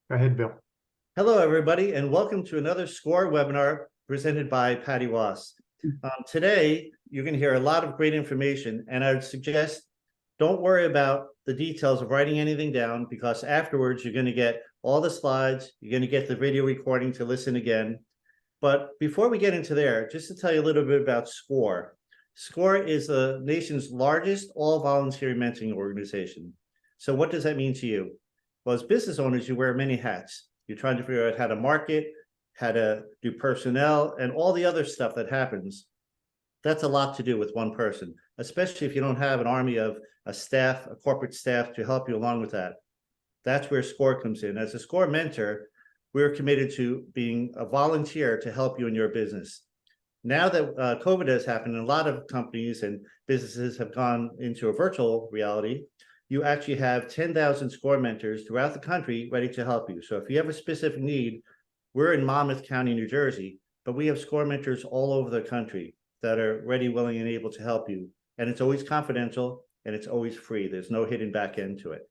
Go ahead, Bill. Hello, everybody, and welcome to another SCORE webinar presented by Patty Wass. Today, you're going to hear a lot of great information, and I would suggest don't worry about the details of writing anything down, because afterwards you're going to get all the slides, you're going to get the video recording to listen again. But before we get into there, just to tell you a little bit about SCORE. SCORE is the nation's largest all-volunteer mentoring organization. So what does that mean to you? Well, as business owners, you wear many hats. You're trying to figure out how to market, how to do personnel, and all the other stuff that happens. That's a lot to do with one person, especially if you don't have an army of a staff, a corporate staff to help you along with that. That's where SCORE comes in. As a SCORE mentor, we're committed to being a volunteer to help you in your business. Now that COVID has happened, and a lot of companies and businesses have gone into a virtual reality, you actually have 10,000 SCORE mentors throughout the country ready to help you. So if you have a specific need, we're in Monmouth County, New Jersey, but we have SCORE mentors all over the country that are ready, willing, and able to help you. And it's always confidential, and it's always free. There's no hidden back end to it.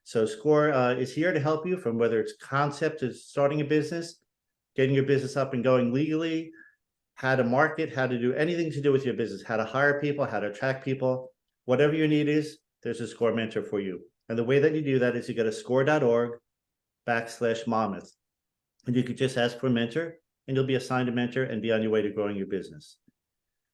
So SCORE is here to help you from whether it's concept to starting a business, getting your business up and going legally, how to market, how to do anything to do with your business, how to hire people, how to attract people, whatever your need is, there's a SCORE mentor for you. And the way that you do that is you go to score.org/Monmouth. And you could just ask for a mentor, and you'll be assigned a mentor and be on your way to growing your business.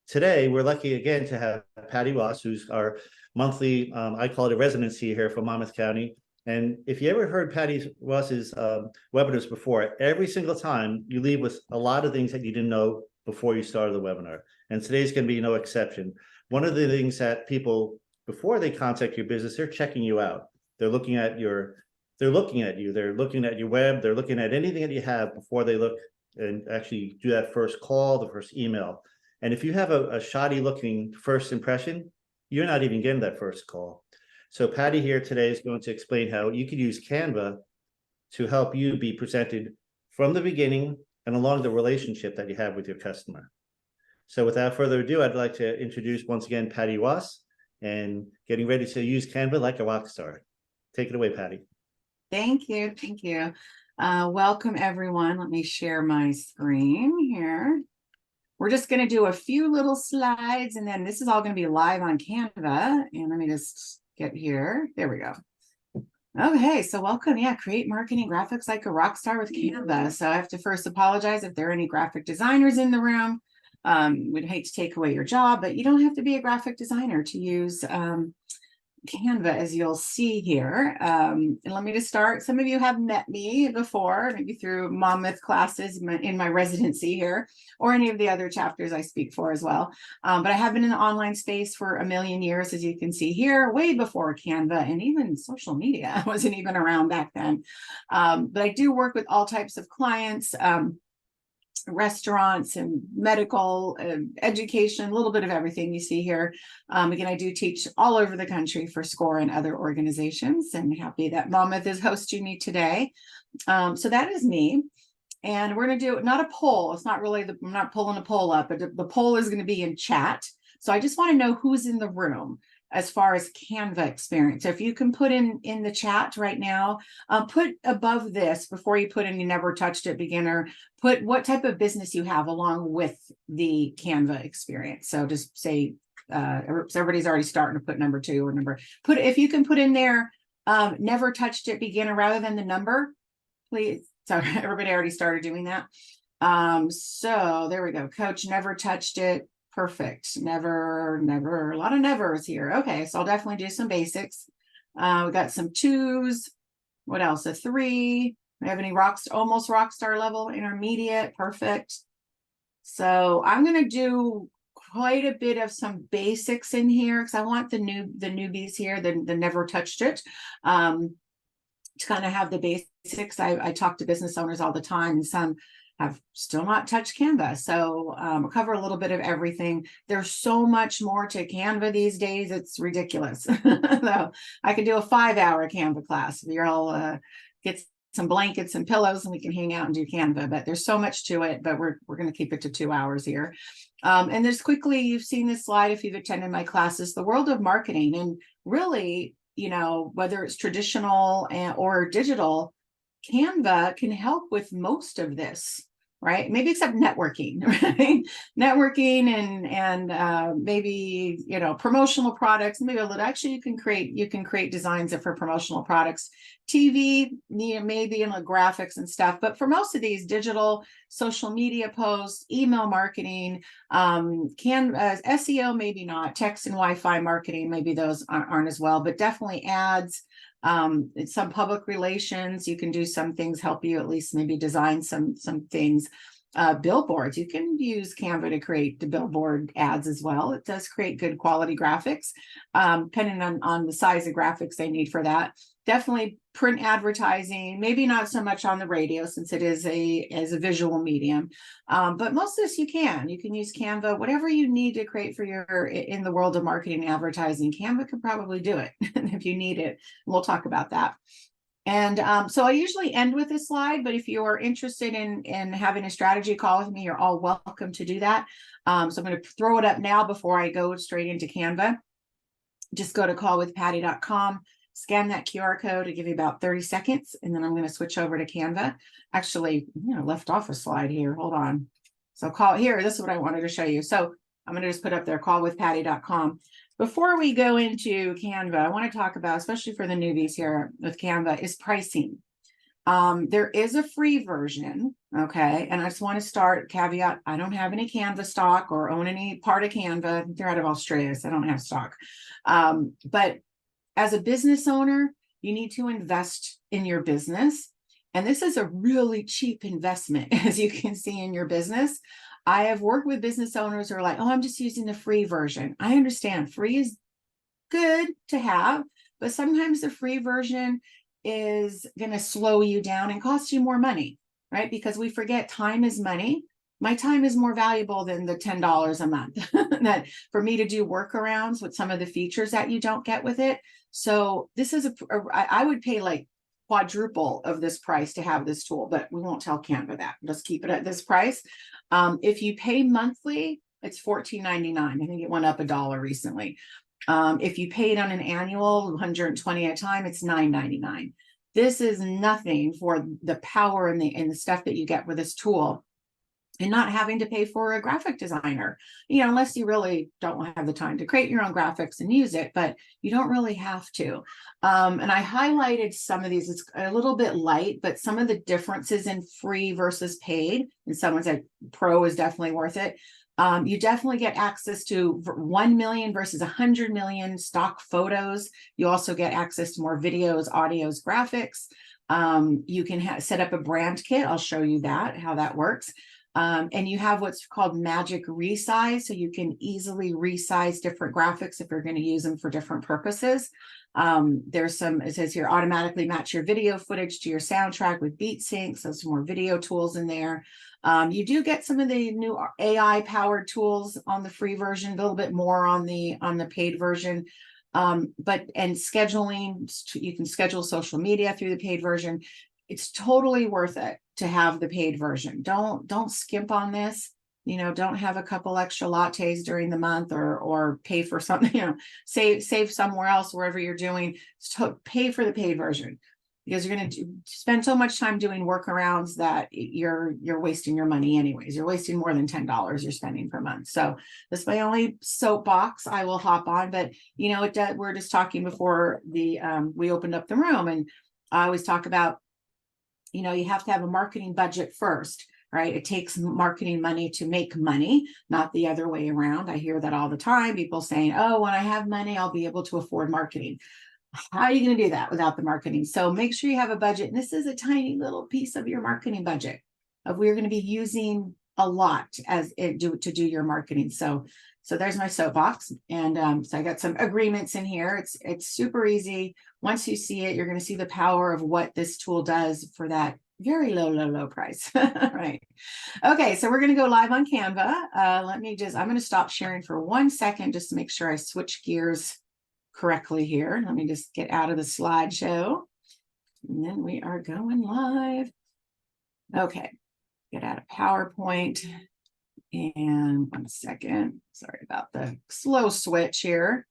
Today, we're lucky again to have Patty Wass, who's our monthly, I call it a residency here from Monmouth County. And if you ever heard Patty Wass's webinars before, every single time you leave with a lot of things that you didn't know before you started the webinar. And today's going to be no exception. One of the things that people, before they contact your business, they're checking you out. They're looking at you, they're looking at your web, they're looking at anything that you have before they look and actually do that first call, the first email. And if you have a shoddy looking first impression, you're not even getting that first call. So Patty here today is going to explain how you could use Canva to help you be presented from the beginning and along the relationship that you have with your customer. So without further ado, I'd like to introduce once again Patty Wass, and getting ready to use Canva like a rock star. Take it away, Patty. Thank you. Thank you. Welcome, everyone. Let me share my screen here. We're just going to do a few little slides, and then this is all going to be live on Canva. And let me just get here. There we go. Okay, so welcome. Yeah, create marketing graphics like a rock star with Canva. So I have to first apologize if there are any graphic designers in the room. We'd hate to take away your job, but you don't have to be a graphic designer to use Canva, as you'll see here. And let me just start. Some of you have met me before, maybe through Monmouth classes in my residency here, or any of the other chapters I speak for as well. But I have been in the online space for a million years, as you can see here, way before Canva, and even social media wasn't even around back then. But I do work with all types of clients, restaurants and medical education, a little bit of everything you see here. Again, I do teach all over the country for SCORE and other organizations, and happy that Monmouth is hosting me today. So that is me. And we're going to do not a poll. It's not really, I'm not pulling a poll up, but the poll is going to be in chat. So I just want to know who's in the room as far as Canva experience. So if you can put in the chat right now, put above this, before you put in you never touched it beginner, put what type of business you have along with the Canva experience. So just say, so everybody's already starting to put number 2 or if you can put in there, never touched it beginner rather than the number, please. So everybody already started doing that. So there we go. Coach never touched it. Perfect. Never, a lot of nevers here. Okay, so I'll definitely do some basics. We got some 2s. What else? A 3. We have any almost rock star level, intermediate. Perfect. So I'm going to do quite a bit of some basics in here because I want the newbies here, the never touched it, to kind of have the basics. I talk to business owners all the time, and some have still not touched Canva. So I'll cover a little bit of everything. There's so much more to Canva these days. It's ridiculous. So I could do a 5-hour Canva class. We all get some blankets and pillows and we can hang out and do Canva, but there's so much to it, but we're going to keep it to 2 hours here. And there's quickly, you've seen this slide if you've attended my classes, the world of marketing. And really, you know, whether it's traditional or digital, Canva can help with most of this, right? Maybe except networking, right? Networking and maybe, you know, promotional products. Maybe a little. Actually, you can create designs for promotional products. TV, you know, maybe in the graphics and stuff. But for most of these digital, social media posts, email marketing, SEO, maybe not. Text and Wi-Fi marketing, maybe those aren't as well. But definitely ads. Some public relations, you can do some things, help you at least maybe design some things. Billboards, you can use Canva to create the billboard ads as well. It does create good quality graphics, depending on the size of graphics they need for that. Definitely print advertising, maybe not so much on the radio since it is a visual medium. But most of this you can use Canva, whatever you need to create for your in the world of marketing and advertising. Canva could probably do it if you need it. We'll talk about that. And so I usually end with this slide, but if you're interested in having a strategy call with me, you're all welcome to do that. So I'm going to throw it up now before I go straight into Canva. Just go to callwithpatty.com, scan that QR code to give you about 30 seconds, and then I'm going to switch over to Canva. Actually, you know, left off a slide here. Hold on. So this is what I wanted to show you. So I'm going to just put up there, callwithpatty.com. Before we go into Canva, I want to talk about, especially for the newbies here with Canva, is pricing. There is a free version, okay? And I just want to start, caveat, I don't have any Canva stock or own any part of Canva. They're out of Australia, so I don't have stock. But as a business owner, you need to invest in your business. And this is a really cheap investment, as you can see in your business. I have worked with business owners who are like, oh, I'm just using the free version. I understand free is good to have, but sometimes the free version is going to slow you down and cost you more money, right? Because we forget time is money. My time is more valuable than the $10 a month that for me to do workarounds with some of the features that you don't get with it. So this is I would pay like quadruple of this price to have this tool, but we won't tell Canva that. Just keep it at this price. If you pay monthly, it's $14.99. I think it went up $1 recently. If you paid on an annual 120 at a time, it's $9.99. This is nothing for the power and the stuff that you get with this tool, and not having to pay for a graphic designer, you know, unless you really don't have the time to create your own graphics and use it, but you don't really have to. And I highlighted some of these. It's a little bit light, but some of the differences in free versus paid, and someone said pro is definitely worth it. You definitely get access to 1 million versus 100 million stock photos. You also get access to more videos, audios, graphics. You can set up a brand kit. I'll show you how that works. And you have what's called magic resize. So you can easily resize different graphics if you're going to use them for different purposes. There's it says here, automatically match your video footage to your soundtrack with beat sync. So some more video tools in there. You do get some of the new AI powered tools on the free version, a little bit more on the paid version. And scheduling, you can schedule social media through the paid version. It's totally worth it to have the paid version. Don't skimp on this. You know, don't have a couple extra lattes during the month or pay for something, you know, save somewhere else, wherever you're doing, pay for the paid version, because you're going to spend so much time doing workarounds that you're wasting your money anyways. You're wasting more than $10 you're spending per month. So this is my only soapbox I will hop on, but you know, we're just talking before we opened up the room, and I always talk about, you know, you have to have a marketing budget first, right? It takes marketing money to make money, not the other way around. I hear that all the time. People saying, oh, when I have money, I'll be able to afford marketing. How are you going to do that without the marketing? So make sure you have a budget. And this is a tiny little piece of your marketing budget of we're going to be using a lot to do your marketing. So there's my soapbox. And so I got some agreements in here. It's super easy. Once you see it, you're going to see the power of what this tool does for that very low price. Right. Okay. So we're going to go live on Canva. I'm going to stop sharing for 1 second, just to make sure I switch gears correctly here. Let me just get out of the slideshow. And then we are going live. Okay. Get out of PowerPoint. And 1 second. Sorry about the slow switch here.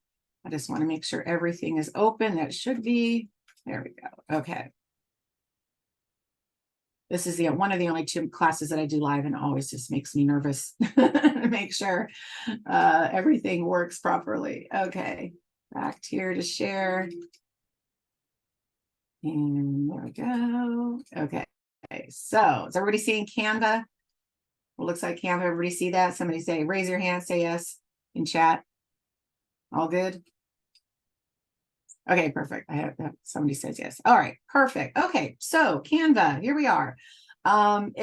I just want to make sure everything is open. That should be. There we go. Okay. This is one of the only 2 classes that I do live, and it always just makes me nervous to make sure everything works properly. Okay, back here to share. And there we go. Okay, so is everybody seeing Canva? It looks like Canva. Everybody see that? Somebody say, raise your hand, say yes in chat. All good? Okay, perfect. I have somebody says yes. All right, perfect. Okay, so Canva, here we are. And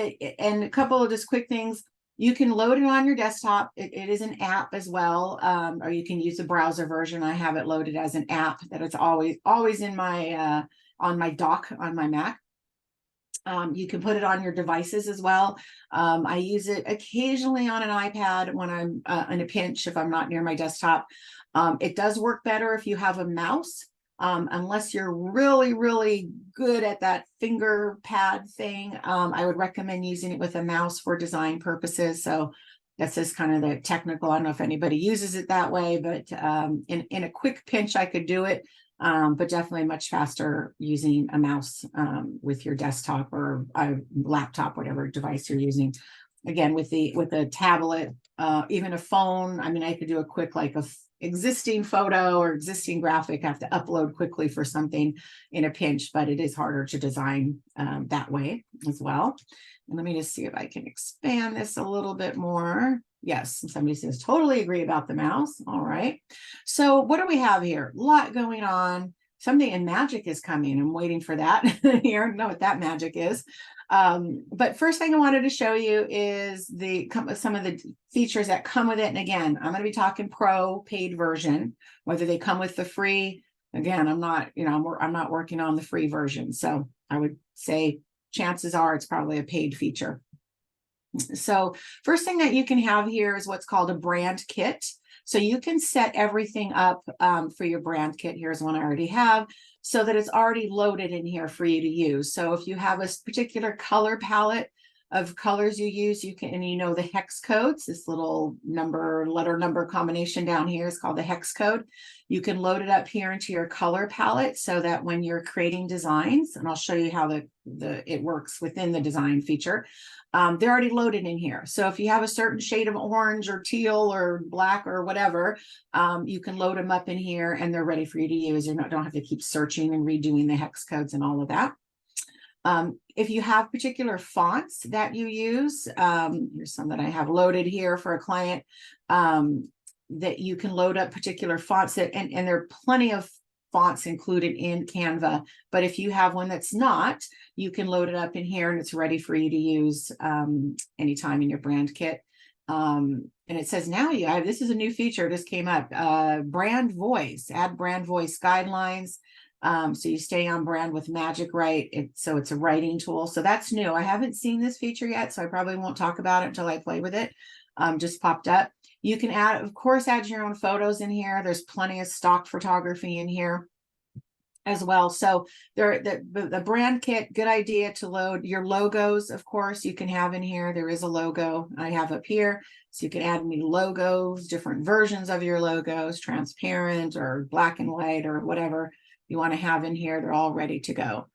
a couple of just quick things. You can load it on your desktop. It is an app as well, or you can use the browser version. I have it loaded as an app that it's always in my on my dock on my Mac. You can put it on your devices as well. I use it occasionally on an iPad when I'm in a pinch if I'm not near my desktop. It does work better if you have a mouse, unless you're really, really good at that finger pad thing. I would recommend using it with a mouse for design purposes. So that's just kind of the technical. I don't know if anybody uses it that way, but in a quick pinch, I could do it. But definitely much faster using a mouse with your desktop or a laptop, whatever device you're using. Again, with a tablet, even a phone. I mean, I could do a quick existing photo or existing graphic. I have to upload quickly for something in a pinch, but it is harder to design that way as well. And let me just see if I can expand this a little bit more. Yes, somebody says totally agree about the mouse. All right. So what do we have here? A lot going on. Something in magic is coming. I'm waiting for that here. I don't know what that magic is. But first thing I wanted to show you is some of the features that come with it. And again, I'm going to be talking pro paid version, whether they come with the free. Again, I'm not working on the free version. So I would say chances are it's probably a paid feature. So first thing that you can have here is what's called a brand kit. So you can set everything up for your brand kit. Here's one I already have, so that it's already loaded in here for you to use. So if you have a particular color palette of colors you use, you can, and you know the hex codes, this little letter number combination down here is called the hex code. You can load it up here into your color palette so that when you're creating designs, and I'll show you how it works within the design feature, they're already loaded in here. So if you have a certain shade of orange or teal or black or whatever, you can load them up in here and they're ready for you to use. You don't have to keep searching and redoing the hex codes and all of that. If you have particular fonts that you use, here's some that I have loaded here for a client, that you can load up particular fonts and there are plenty of fonts included in Canva. But if you have one that's not, you can load it up in here and it's ready for you to use anytime in your brand kit. And it says now this is a new feature. This came up, brand voice, add brand voice guidelines. So you stay on brand with Magic Write. So it's a writing tool. So that's new. I haven't seen this feature yet, so I probably won't talk about it until I play with it. Just popped up. You can of course, add your own photos in here. There's plenty of stock photography in here as well. So the brand kit, good idea to load your logos. Of course, you can have in here. There is a logo I have up here. So you can add any logos, different versions of your logos, transparent or black and white or whatever you want to have in here. They're all ready to go.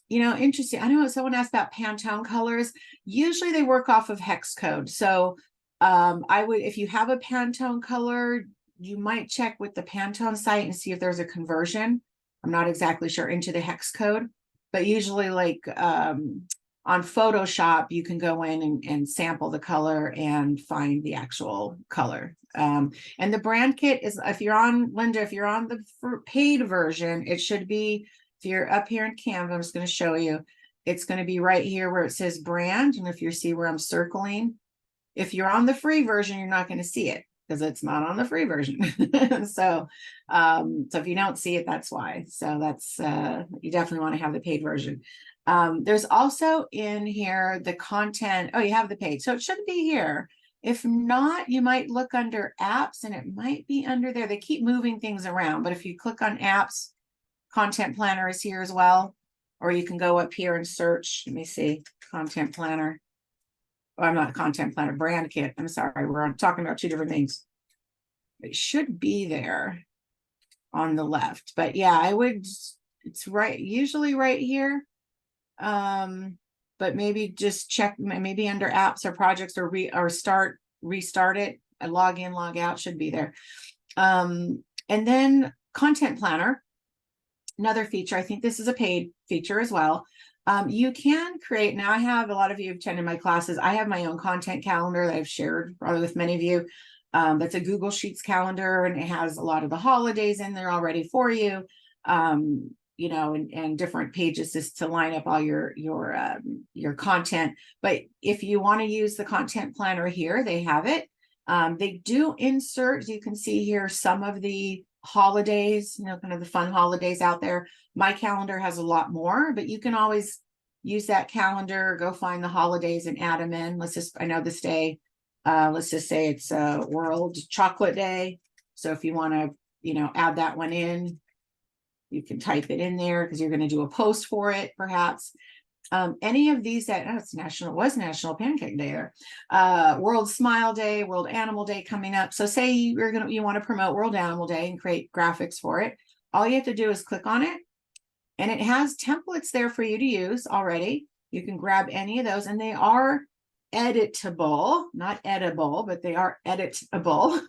Interesting. I know someone asked about Pantone colors. Usually they work off of hex code. So if you have a Pantone color, you might check with the Pantone site and see if there's a conversion. I'm not exactly sure into the hex code, but usually on Photoshop, you can go in and sample the color and find the actual color. And the brand kit is, if you're on the paid version, it should be, if you're up here in Canva, I'm just going to show you, it's going to be right here where it says brand. And if you see where I'm circling, if you're on the free version, you're not going to see it because it's not on the free version. So if you don't see it, that's why. So that's, you definitely want to have the paid version. There's also in here the content. Oh, you have the paid. So it should be here. If not, you might look under apps and it might be under there. They keep moving things around, but if you click on apps, content planner is here as well. Or you can go up here and search. Let me see, content planner. Oh, I'm not content planner, brand kit. I'm sorry, we're talking about two different things. It should be there on the left, but yeah, it's right, usually right here. but maybe just check, maybe under apps or projects, or restart it. A log in, log out should be there. And then content planner, another feature. I think this is a paid feature as well. You can create, now I have, a lot of you have attended my classes. I have my own content calendar that I've shared probably with many of you. That's a Google Sheets calendar, and it has a lot of the holidays in there already for you. You know, and different pages just to line up all your content. But if you want to use the content planner here, they have it. They do insert, you can see here, some of the holidays, you know, kind of the fun holidays out there. My calendar has a lot more, but you can always use that calendar, go find the holidays and add them in. I know this day, let's just say it's World Chocolate Day. So if you want to, you know, add that one in, you can type it in there because you're going to do a post for it, perhaps. Any of these that, oh, it's National Pancake Day there. World Smile Day, World Animal Day coming up. So say you want to promote World Animal Day and create graphics for it. All you have to do is click on it, and it has templates there for you to use already. You can grab any of those, and they are editable, not edible, but they are editable.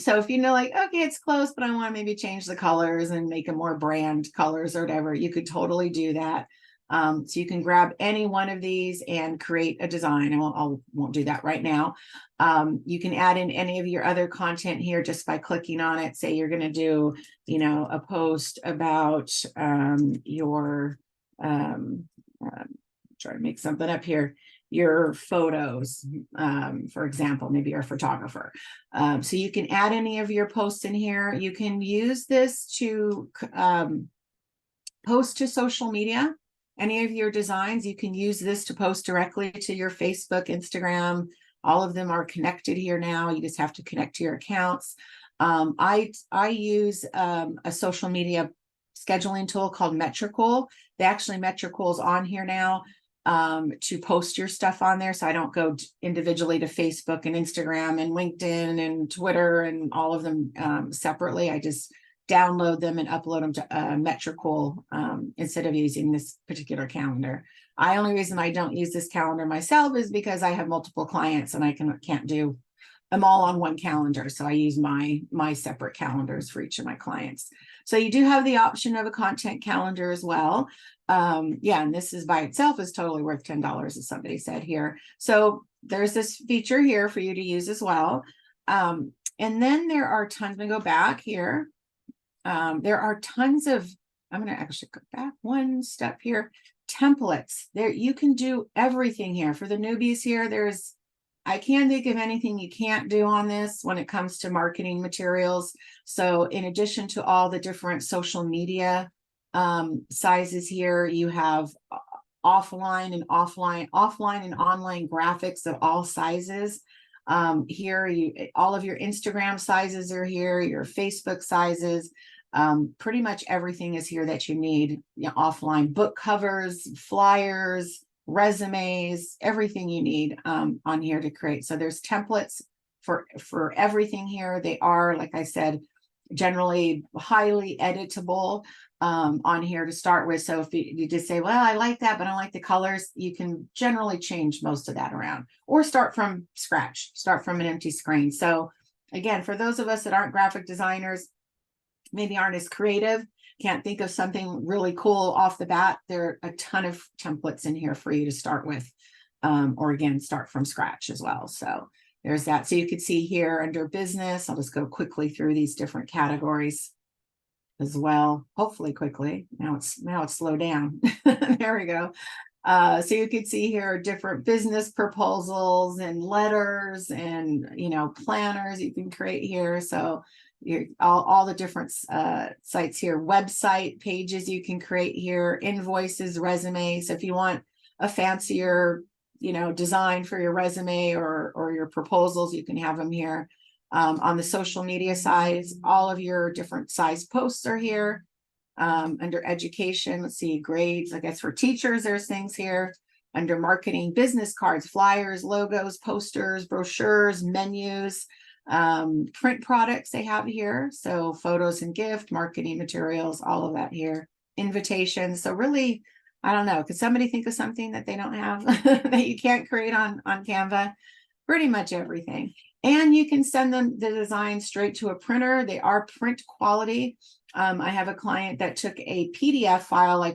So if you know, like, okay, it's close, but I want to maybe change the colors and make them more brand colors or whatever, you could totally do that. So you can grab any one of these and create a design. I won't do that right now. You can add in any of your other content here just by clicking on it. Say you're going to do, you know, a post about your try to make something up here, your photos, for example. Maybe you're a photographer. So you can add any of your posts in here. You can use this to post to social media. Any of your designs, you can use this to post directly to your Facebook, Instagram. All of them are connected here now. You just have to connect to your accounts. I use a social media scheduling tool called Metricool. Metricool's on here now to post your stuff on there. So I don't go individually to Facebook and Instagram and LinkedIn and Twitter and all of them separately. I just download them and upload them to Metricool instead of using this particular calendar. Only reason I don't use this calendar myself is because I have multiple clients and I can't do them all on one calendar. So I use my separate calendars for each of my clients. So you do have the option of a content calendar as well. Yeah, and this is by itself is totally worth $10, as somebody said here. So there's this feature here for you to use as well. And then there are tons, I'm gonna go back here. There are tons of, I'm going to actually go back one step here. Templates there. You can do everything here for the newbies here. I can't think of anything you can't do on this when it comes to marketing materials. So in addition to all the different social media sizes here, you have offline and online graphics of all sizes. Here, all of your Instagram sizes are here, your Facebook sizes. Pretty much everything is here that you need. You know, offline book covers, flyers, resumes, everything you need on here to create. So there's templates for everything here. They are, like I said, generally highly editable on here to start with. So if you just say, well, I like that, but I don't like the colors, you can generally change most of that around or start from scratch, start from an empty screen. So again, for those of us that aren't graphic designers, maybe aren't as creative, can't think of something really cool off the bat, there are a ton of templates in here for you to start with, or again, start from scratch as well. So there's that. So you can see here under business, I'll just go quickly through these different categories as well, hopefully quickly. Now it's slowed down. There we go. So you can see here different business proposals and letters and, you know, planners you can create here. So all the different sites here, website pages you can create here, invoices, resumes. So if you want a fancier, you know, design for your resume or your proposals, you can have them here. On the social media side, all of your different size posts are here. Under education, let's see, grades, I guess for teachers, there's things here. Under marketing, business cards, flyers, logos, posters, brochures, menus, print products they have here. So photos and gift, marketing materials, all of that here. Invitations. So really I don't know. Could somebody think of something that they don't have that you can't create on Canva? Pretty much everything. And you can send them the design straight to a printer. They are print quality. I have a client that took a PDF file I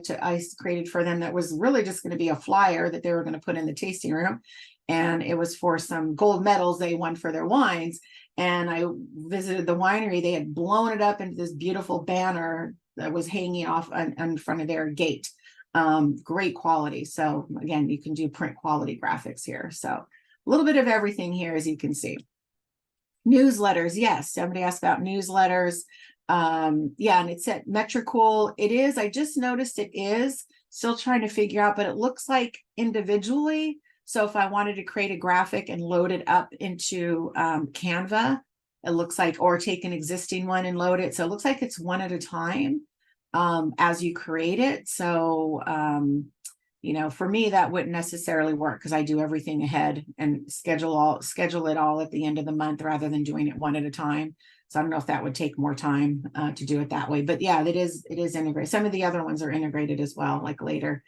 created for them that was really just going to be a flyer that they were going to put in the tasting room. And it was for some gold medals they won for their wines. And I visited the winery. They had blown it up into this beautiful banner that was hanging off in front of their gate. Great quality. So again, you can do print quality graphics here. So a little bit of everything here, as you can see. Newsletters, yes, somebody asked about newsletters. Yeah, and it's at Metricool. It is, I just noticed it is still trying to figure out, but it looks like individually. So if I wanted to create a graphic and load it up into Canva, it looks like, or take an existing one and load it. So it looks like it's one at a time as you create it. So you know, for me, that wouldn't necessarily work because I do everything ahead and schedule it all at the end of the month rather than doing it one at a time. So I don't know if that would take more time to do it that way, but yeah, it is integrated. Some of the other ones are integrated as well, like later.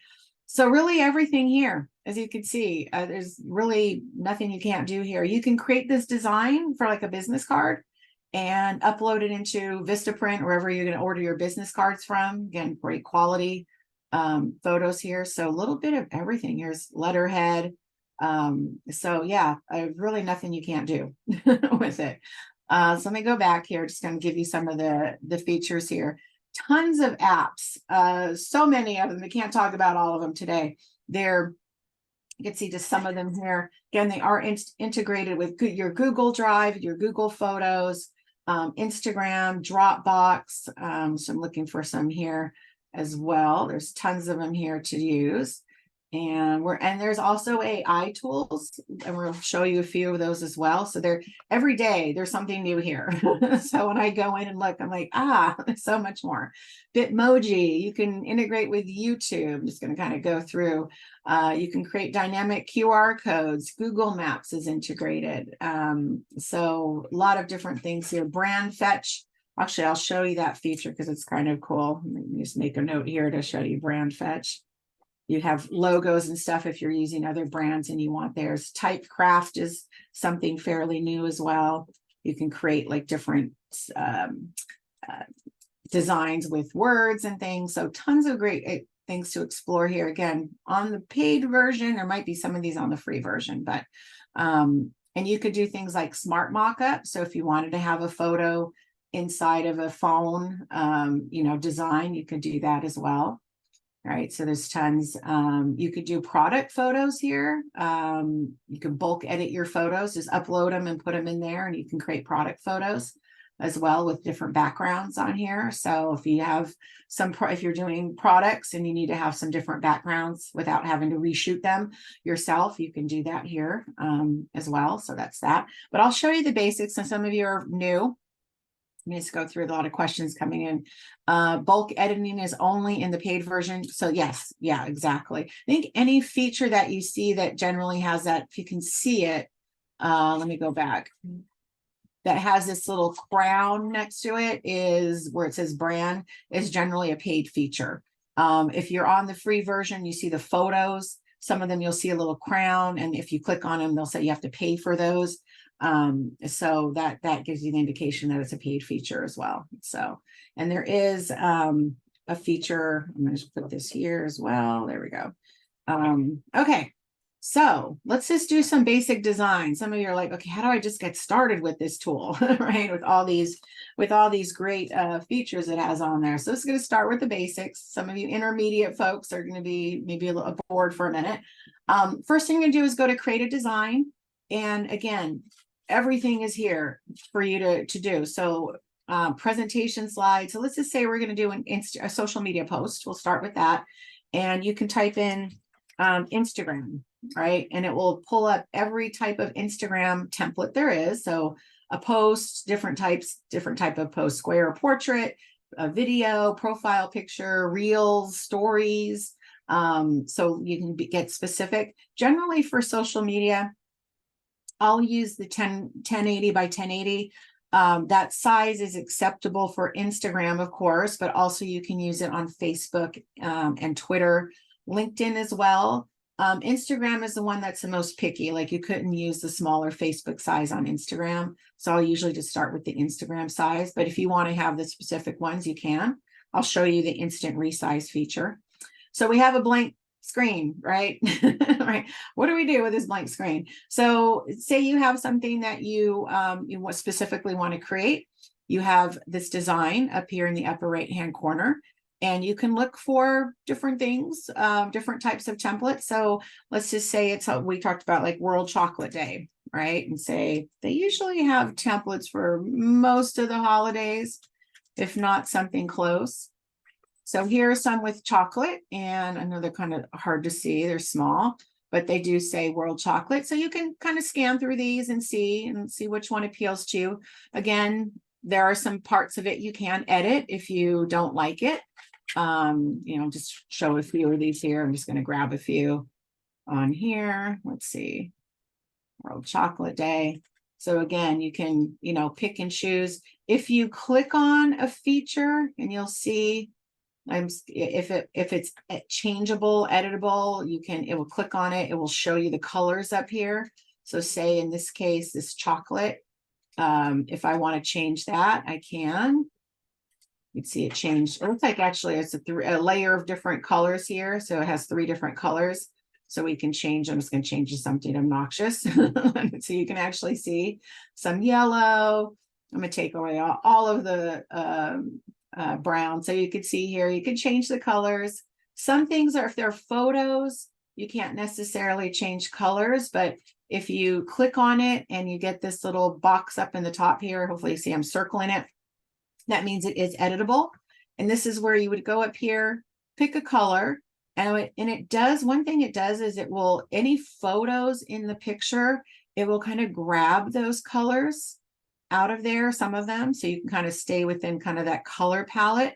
So really everything here, as you can see, there's really nothing you can't do here. You can create this design for like a business card and upload it into Vistaprint, wherever you're going to order your business cards from. Again, great quality photos here. So a little bit of everything. Here's letterhead. So yeah, really nothing you can't do with it. So let me go back here. Just going to give you some of the features here. Tons of apps. So many of them. We can't talk about all of them today. You can see just some of them here. Again, they are integrated with your Google Drive, your Google Photos, Instagram, Dropbox. So I'm looking for some here as well. There's tons of them here to use. And there's also AI tools, and we'll show you a few of those as well. So every day there's something new here. So when I go in and look, I'm like, there's so much more. Bitmoji, you can integrate with YouTube. I'm just going to kind of go through. You can create dynamic QR codes. Google Maps is integrated. So a lot of different things here. Brand fetch. Actually, I'll show you that feature because it's kind of cool. Let me just make a note here to show you brand fetch. You have logos and stuff if you're using other brands and you want theirs. Typecraft is something fairly new as well. You can create like different designs with words and things. So tons of great things to explore here. Again, on the paid version, there might be some of these on the free version, but and you could do things like smart mockup. So if you wanted to have a photo inside of a phone, design, you could do that as well. All right, so there's tons. You could do product photos here. You can bulk edit your photos, just upload them and put them in there, and you can create product photos as well with different backgrounds on here. So if you have if you're doing products and you need to have some different backgrounds without having to reshoot them yourself, you can do that here as well. So that's that. But I'll show you the basics, and some of you are new. Let me just go through a lot of questions coming in. Bulk editing is only in the paid version. So yes, yeah, exactly. I think any feature that you see that generally has that, if you can see it, let me go back. That has this little crown next to it is where it says brand, is generally a paid feature. If you're on the free version, you see the photos. Some of them you'll see a little crown, and if you click on them, they'll say you have to pay for those. So that gives you the indication that it's a paid feature as well. So, and there is a feature. I'm going to just put this here as well. There we go. Okay. So let's just do some basic design. Some of you are like, okay, how do I just get started with this tool, right? With all these great features it has on there. So it's going to start with the basics. Some of you intermediate folks are going to be maybe a little bored for a minute. First thing you're going to do is go to create a design. And again, everything is here for you to do. So presentation slides. So let's just say we're going to do a social media post. We'll start with that. And you can type in Instagram, right? And it will pull up every type of Instagram template there is. So a post, different type of post, square or portrait, a video, profile picture, reels, stories. So you can get specific. Generally for social media, I'll use the 1080 by 1080. That size is acceptable for Instagram, of course, but also you can use it on Facebook and Twitter LinkedIn as well. Instagram is the one that's the most picky. Like you couldn't use the smaller Facebook size on Instagram. So I'll usually just start with the Instagram size. But if you want to have the specific ones, you can. I'll show you the instant resize feature. So we have a blank screen, right? Right. What do we do with this blank screen? So say you have something that you specifically want to create. You have this design up here in the upper right hand corner. And you can look for different things, different types of templates. So let's just say it's we talked about like World Chocolate Day, right? And say they usually have templates for most of the holidays, if not something close. So here are some with chocolate, and I know they're kind of hard to see. They're small, but they do say World Chocolate. So you can kind of scan through these and see which one appeals to you. Again, there are some parts of it you can edit if you don't like it. Just show a few of these here. I'm just going to grab a few on here. Let's see. World Chocolate Day. So again, you can, pick and choose. If you click on a feature, and you'll see if it's changeable, editable, it will click on it. It will show you the colors up here. So say in this case, this chocolate, if I want to change that, I can. You can see it changed. It looks like actually it's a layer of different colors here. So it has 3 different colors. So we can change. I'm just going to change to something obnoxious. So you can actually see some yellow. I'm going to take away all of the brown. So you can see here, you can change the colors. Some things are, if they're photos, you can't necessarily change colors, but if you click on it and you get this little box up in the top here, hopefully you see I'm circling it. That means it is editable. And this is where you would go up here, pick a color. And it does, one thing it does is it will, any photos in the picture, it will kind of grab those colors out of there, some of them. So you can kind of stay within kind of that color palette.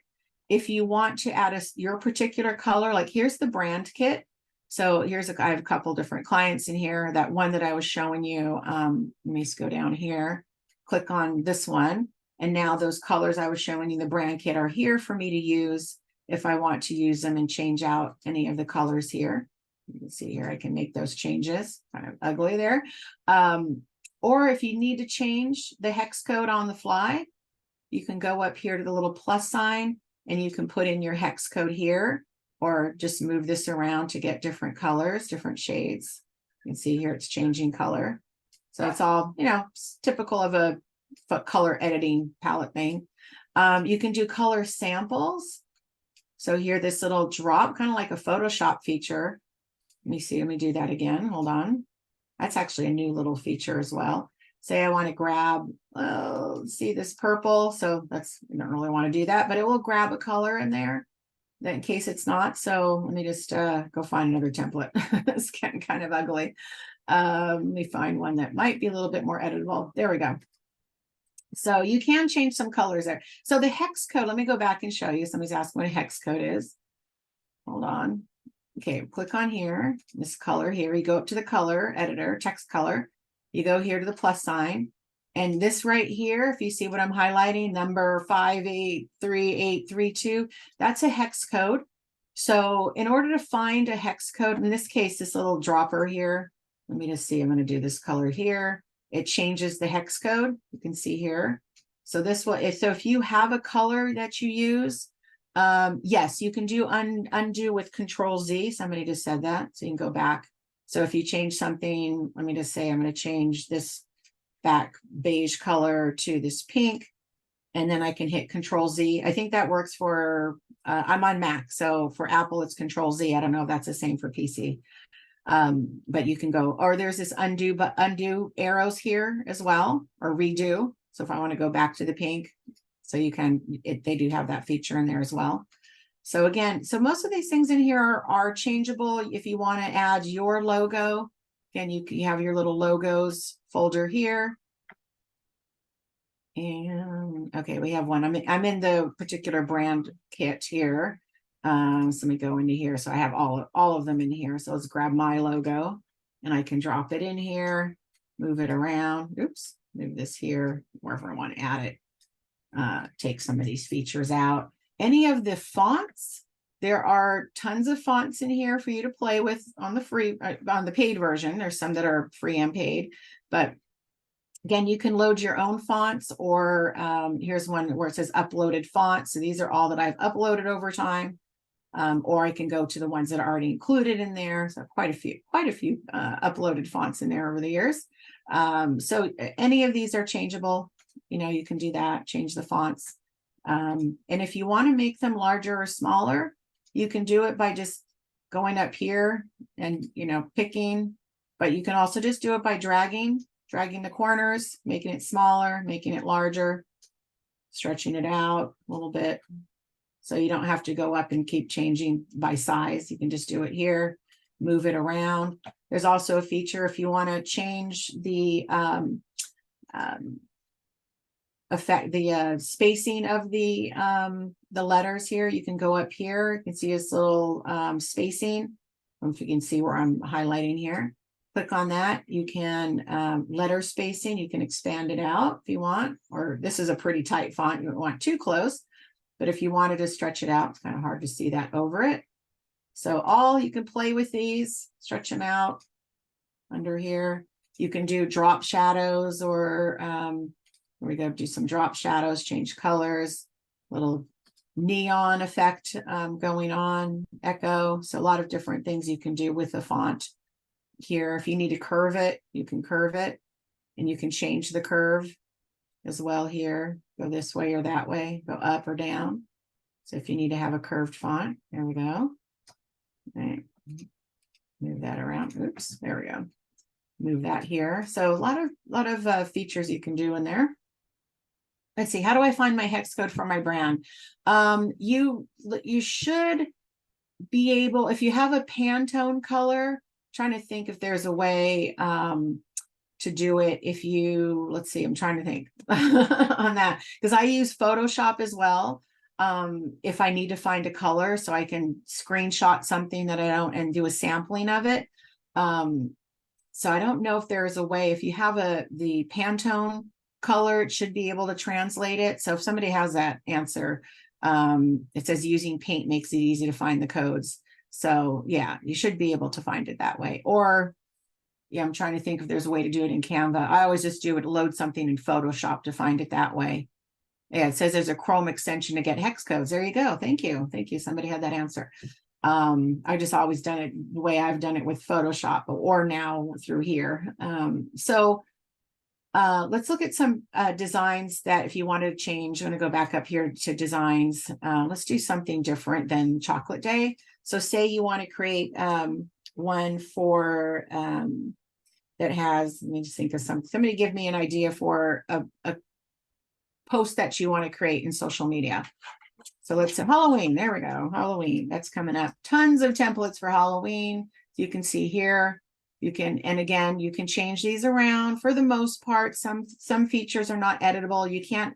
If you want to add your particular color, like here's the brand kit. So I have a couple different clients in here. That one that I was showing you, let me just go down here, click on this one. And now those colors I was showing you, the brand kit, are here for me to use if I want to use them and change out any of the colors here. You can see here, I can make those changes, kind of ugly there. Or if you need to change the hex code on the fly, you can go up here to the little plus sign and you can put in your hex code here, or just move this around to get different colors, different shades. You can see here it's changing color. So it's all, typical of a color editing palette thing. You can do color samples. So here, this little drop, kind of like a Photoshop feature. Let me do that again. Hold on. That's actually a new little feature as well. Say I want to grab, see this purple. So I don't really want to do that, but it will grab a color in there in case it's not. So let me just go find another template. It's getting kind of ugly. Let me find one that might be a little bit more editable. There we go. So you can change some colors there. So the hex code, let me go back and show you. Somebody's asking what a hex code is. Hold on. Okay, click on here, this color here. You go up to the color editor, text color. You go here to the plus sign. And this right here, if you see what I'm highlighting, number 583832, that's a hex code. So in order to find a hex code, in this case, this little dropper here, let me just see, I'm going to do this color here. It changes the hex code. You can see here. So this will, so if you have a color that you use, yes, you can do undo with Control Z. Somebody just said that. So you can go back. So if you change something, let me just say, I'm going to change this back beige color to this pink, and then I can hit Control Z. I think that works for, I'm on Mac. So for Apple, it's Control Z. I don't know if that's the same for PC. But you can go, or there's this undo arrows here as well, or redo. So if I want to go back to the pink, so you can, they do have that feature in there as well. So again, so most of these things in here are changeable. If you want to add your logo, again, you have your little logos folder here. And okay, we have one. I'm in the particular brand kit here. So let me go into here. So I have all of them in here. So let's grab my logo and I can drop it in here, move it around. Oops, move this here, wherever I want to add it. Take some of these features out. Any of the fonts there are tons of fonts in here for you to play with on the paid version. There's some that are free and paid, but again, you can load your own fonts, or here's one where it says uploaded fonts. So these are all that I've uploaded over time. Or I can go to the ones that are already included in there. So quite a few uploaded fonts in there over the years. So any of these are changeable. You can do that, change the fonts. And if you want to make them larger or smaller, you can do it by just going up here and, picking, but you can also just do it by dragging the corners, making it smaller, making it larger, stretching it out a little bit. So you don't have to go up and keep changing by size. You can just do it here, move it around. There's also a feature if you want to change the spacing of the letters here. You can go up here. You can see this little spacing. I don't know if you can see where I'm highlighting here. Click on that. You can letter spacing. You can expand it out if you want, or this is a pretty tight font. You don't want too close. But if you wanted to stretch it out, it's kind of hard to see that over it. So you can play with these, stretch them out under here. You can do drop shadows, or here we go, do some drop shadows, change colors, little neon effect going on, echo. So a lot of different things you can do with the font here. If you need to curve it, you can curve it, and you can change the curve as well here. Go this way or that way, go up or down. So if you need to have a curved font, there we go. Right. Move that around. Oops, there we go. Move that here. So a lot of features you can do in there. Let's see, how do I find my hex code for my brand? You should be able, if you have a Pantone color, trying to think if there's a way to do it. If you, let's see, I'm trying to think on that, because I use Photoshop as well. If I need to find a color, so I can screenshot something that I don't and do a sampling of it. So I don't know if there is a way, if you have the Pantone color, it should be able to translate it. So if somebody has that answer, it says using paint makes it easy to find the codes. So yeah, you should be able to find it that way. Or yeah, I'm trying to think if there's a way to do it in Canva. I always just do it, load something in Photoshop to find it that way. Yeah, it says there's a Chrome extension to get hex codes. There you go. Thank you. Thank you. Somebody had that answer. I just always done it the way I've done it with Photoshop, or now through here. Let's look at some designs that if you wanted to change, I'm going to go back up here to designs. Let's do something different than Chocolate Day. So say you want to create one for that has, let me just think of somebody give me an idea for a post that you want to create in social media. So let's say Halloween. There we go. Halloween. That's coming up. Tons of templates for Halloween. You can see here. You can, and again, you can change these around for the most part. Some features are not editable. You can't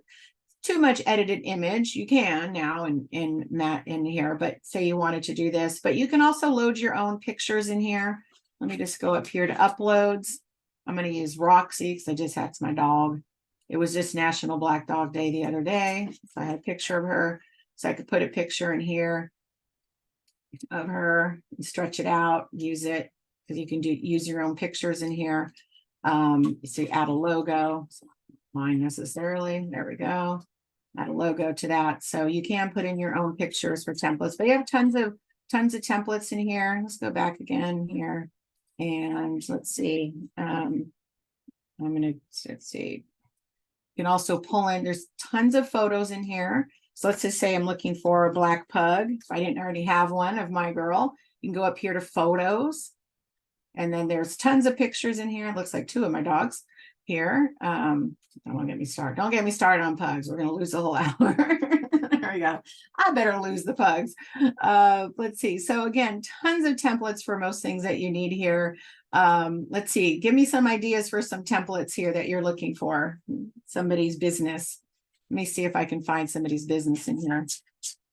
too much edit an image. You can now in here, but say you wanted to do this, but you can also load your own pictures in here. Let me just go up here to uploads. I'm going to use Roxy because that's my dog. It was just National Black Dog Day the other day. So I had a picture of her. So I could put a picture in here of her and stretch it out, use it, because you can use your own pictures in here. So you add a logo, mine necessarily. There we go. Add a logo to that. So you can put in your own pictures for templates, but you have tons of templates in here. Let's go back again here. And let's see. Let's see. You can also pull in, there's tons of photos in here. So let's just say I'm looking for a black pug. If I didn't already have one of my girl, you can go up here to photos. And then there's tons of pictures in here. It looks like two of my dogs here. Don't get me started. Don't get me started on pugs. We're going to lose the whole hour. There we go. I better lose the pugs. Let's see. So again, tons of templates for most things that you need here. Let's see. Give me some ideas for some templates here that you're looking for. Somebody's business. Let me see if I can find somebody's business in here.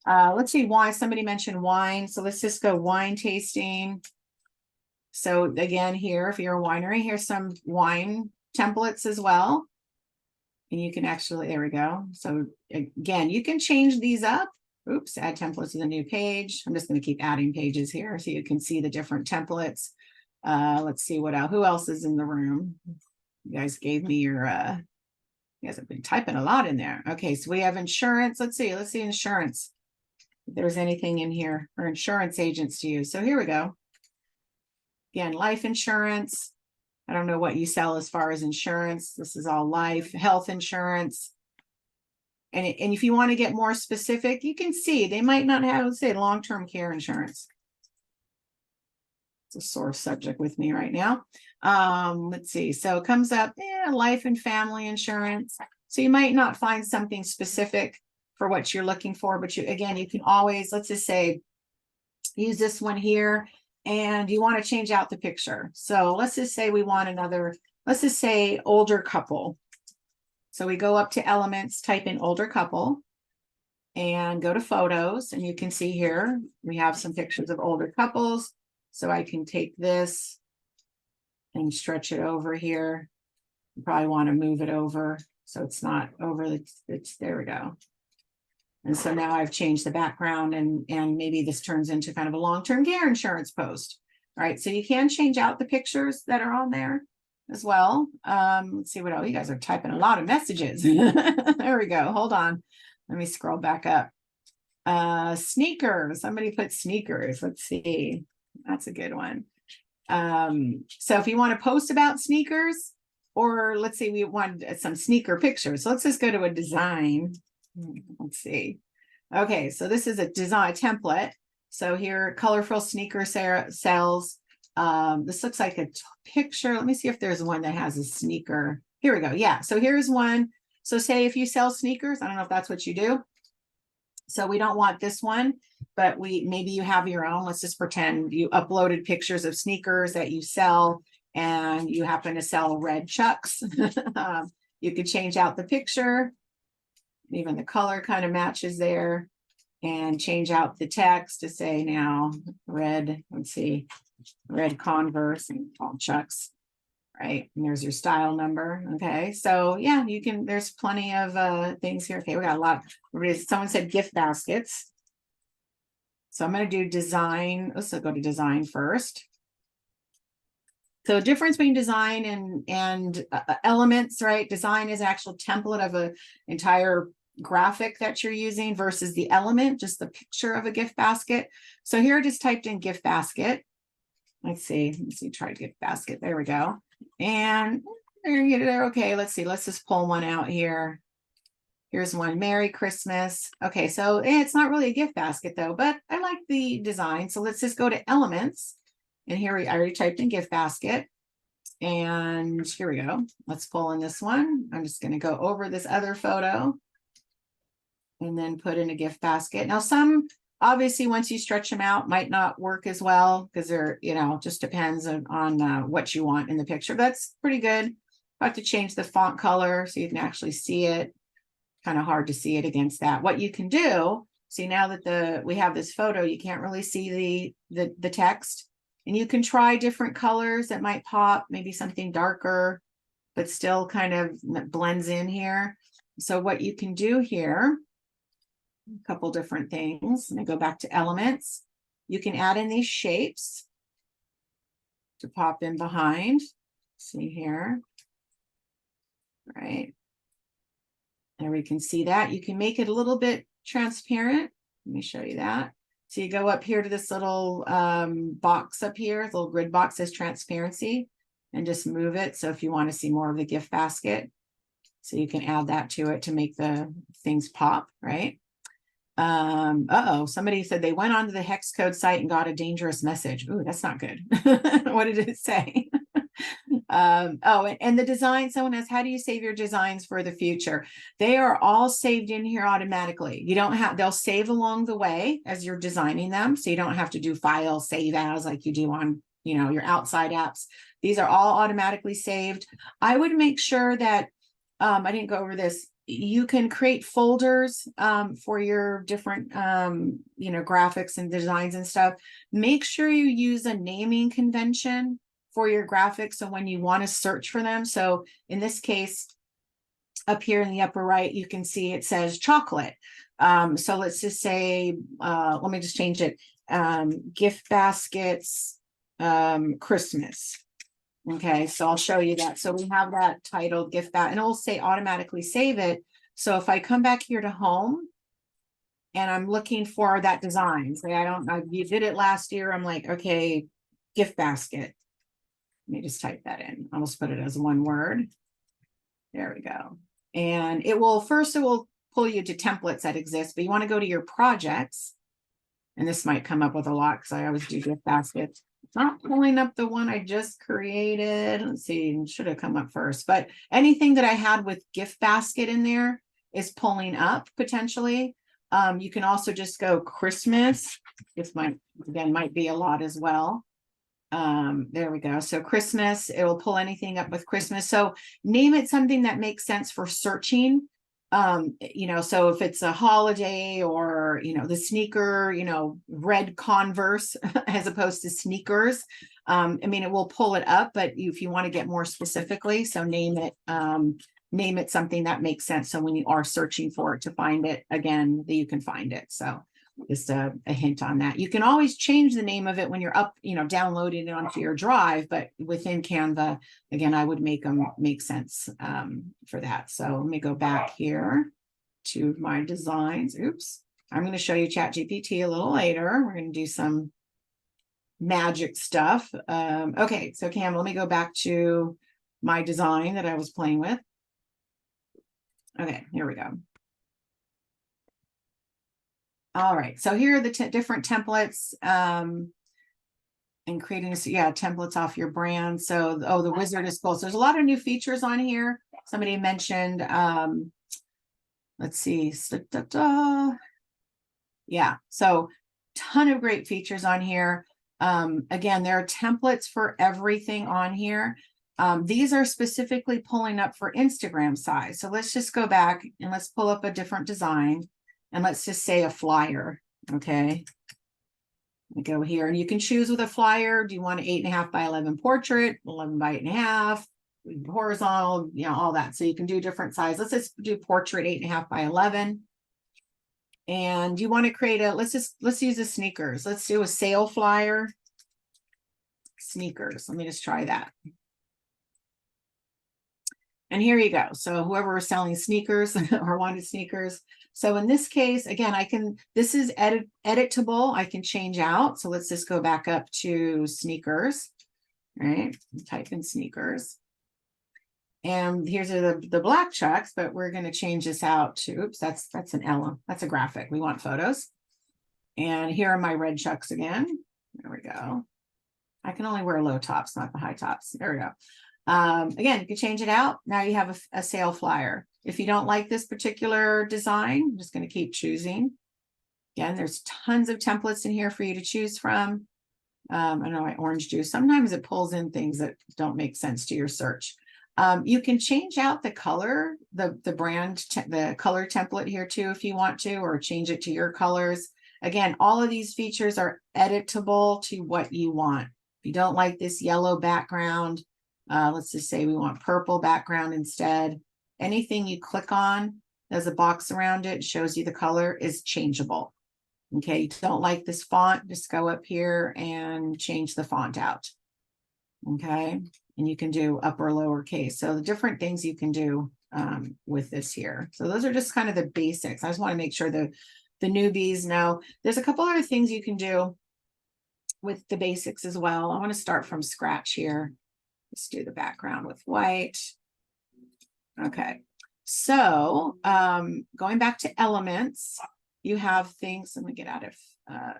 Let's see why somebody mentioned wine. So let's just go wine tasting. So again, here, if you're a winery, here's some wine templates as well. And you can actually, there we go. So again, you can change these up Oops, add templates to the new page. I'm just going to keep adding pages here so you can see the different templates. Let's see who else is in the room. You guys gave me your, you guys have been typing a lot in there. Okay, so we have insurance. Let's see insurance. If there's anything in here for insurance agents to use. So here we go. Again, life insurance. I don't know what you sell as far as insurance. This is all life, health insurance. And if you want to get more specific, you can see they might not have, let's say, long-term care insurance. It's a sore subject with me right now. Let's see. So it comes up, life and family insurance. So you might not find something specific for what you're looking for, but you can always, let's just say, use this one here, and you want to change out the picture. So let's just say we want let's just say older couple. So we go up to elements, type in older couple, and go to photos, and you can see here we have some pictures of older couples. So I can take this and stretch it over here. You probably want to move it over so it's not over. There we go. And so now I've changed the background, and maybe this turns into kind of a long-term care insurance post. All right, so you can change out the pictures that are on there as well. Let's see what else. You guys are typing a lot of messages. There we go. Hold on. Let me scroll back up. Sneakers. Somebody put sneakers. Let's see. That's a good one. So if you want to post about sneakers, or let's say we want some sneaker pictures. So let's just go to a design. Let's see. Okay, so this is a design template. So here, colorful sneaker sells. This looks like a picture. Let me see if there's one that has a sneaker. Here we go. Yeah, so here's one. So say if you sell sneakers, I don't know if that's what you do. So we don't want this one, but maybe you have your own. Let's just pretend you uploaded pictures of sneakers that you sell, and you happen to sell red Chucks. You could change out the picture. Even the color kind of matches there, and change out the text to say now red, let's see, red Converse and all Chucks, right? And there's your style number. Okay, so yeah, there's plenty of things here. Okay, we got a lot. Someone said gift baskets. So I'm going to do design. Let's go to design first. So difference between design and elements, right? Design is actual template of an entire graphic that you're using versus the element, just the picture of a gift basket. So here I just typed in gift basket. Let's see, try gift basket. There we go. And there, okay, let's see. Let's just pull one out here. Here's one, Merry Christmas. Okay, so it's not really a gift basket though, but I like the design. So let's just go to elements. And here I already typed in gift basket. And here we go. Let's pull in this one. I'm just going to go over this other photo and then put in a gift basket. Now, some obviously, once you stretch them out, might not work as well because they're, just depends on what you want in the picture. That's pretty good. I have to change the font color so you can actually see it. Kind of hard to see it against that. What you can do, see now that we have this photo, you can't really see the text. And you can try different colors that might pop, maybe something darker, but still kind of blends in here. So what you can do here, a couple different things. And I go back to elements. You can add in these shapes to pop in behind. See here. Right. There we can see that. You can make it a little bit transparent. Let me show you that. So you go up here to this little box up here, the little grid box says transparency, and just move it. So if you want to see more of the gift basket, so you can add that to it to make the things pop, right? Somebody said they went onto the hex code site and got a dangerous message. Ooh, that's not good. What did it say? And the design, someone asks, how do you save your designs for the future? They are all saved in here automatically. You don't have, they'll save along the way as you're designing them. So you don't have to do file save as like you do on, your outside apps. These are all automatically saved. I would make sure that, I didn't go over this. You can create folders for your different graphics and designs and stuff. Make sure you use a naming convention for your graphics, so when you want to search for them. So in this case, up here in the upper right, you can see it says chocolate. So let's just say, let me just change it. Gift baskets, Christmas. Okay, so I'll show you that. So we have that titled gift basket, and it'll say automatically save it. So if I come back here to home and I'm looking for that design, say you did it last year. I'm like, okay, gift basket. Let me just type that in. I'll just put it as one word. There we go. And it will pull you to templates that exist, but you want to go to your projects. And this might come up with a lot because I always do gift baskets. It's not pulling up the one I just created. Let's see, it should have come up first. But anything that I had with gift basket in there is pulling up potentially. You can also just go Christmas. This might be a lot as well. There we go. So Christmas, it will pull anything up with Christmas. So name it something that makes sense for searching. So if it's a holiday or, the sneaker, red Converse as opposed to sneakers, it will pull it up, but if you want to get more specifically, so name it something that makes sense. So when you are searching for it to find it again, that you can find it. So just a hint on that. You can always change the name of it when you're up, downloading it onto your drive, but within Canva, again, I would make them make sense for that. So let me go back here to my designs. Oops. I'm going to show you ChatGPT a little later. We're going to do some magic stuff. Okay, so Canva, let me go back to my design that I was playing with. Okay, here we go. All right, so here are the different templates and creating templates off your brand. So, the wizard is cool. So there's a lot of new features on here. Somebody mentioned, let's see. Yeah, so ton of great features on here. Again, there are templates for everything on here. These are specifically pulling up for Instagram size. So let's just go back and let's pull up a different design. And let's just say a flyer, okay? We go here and you can choose with a flyer. Do you want an 8.5 by 11 portrait, 11 by 8.5, horizontal, all that. So you can do different size. Let's just do portrait 8.5 by 11. And you want to create let's use the sneakers. Let's do a sale flyer. Sneakers. Let me just try that. And here you go. So whoever is selling sneakers or wanted sneakers. So in this case, again, this is editable. I can change out. So let's just go back up to sneakers, right? Type in sneakers. And here's the black chucks, but we're going to change this out to, oops, that's an L. That's a graphic. We want photos. And here are my red chucks again. There we go. I can only wear low tops, not the high tops. There we go. Again, you can change it out. Now you have a sale flyer. If you don't like this particular design, I'm just going to keep choosing. Again, there's tons of templates in here for you to choose from. I know my orange juice. Sometimes it pulls in things that don't make sense to your search. You can change out the color, the color template here too, if you want to, or change it to your colors. Again, all of these features are editable to what you want. If you don't like this yellow background, let's just say we want purple background instead. Anything you click on, there's a box around it, shows you the color is changeable. Okay, you don't like this font, just go up here and change the font out. Okay, and you can do upper lower case. So the different things you can do with this here. So those are just kind of the basics. I just want to make sure the newbies know. There's a couple other things you can do with the basics as well. I want to start from scratch here. Let's do the background with white. Okay, so going back to elements, you have things. Let me get out of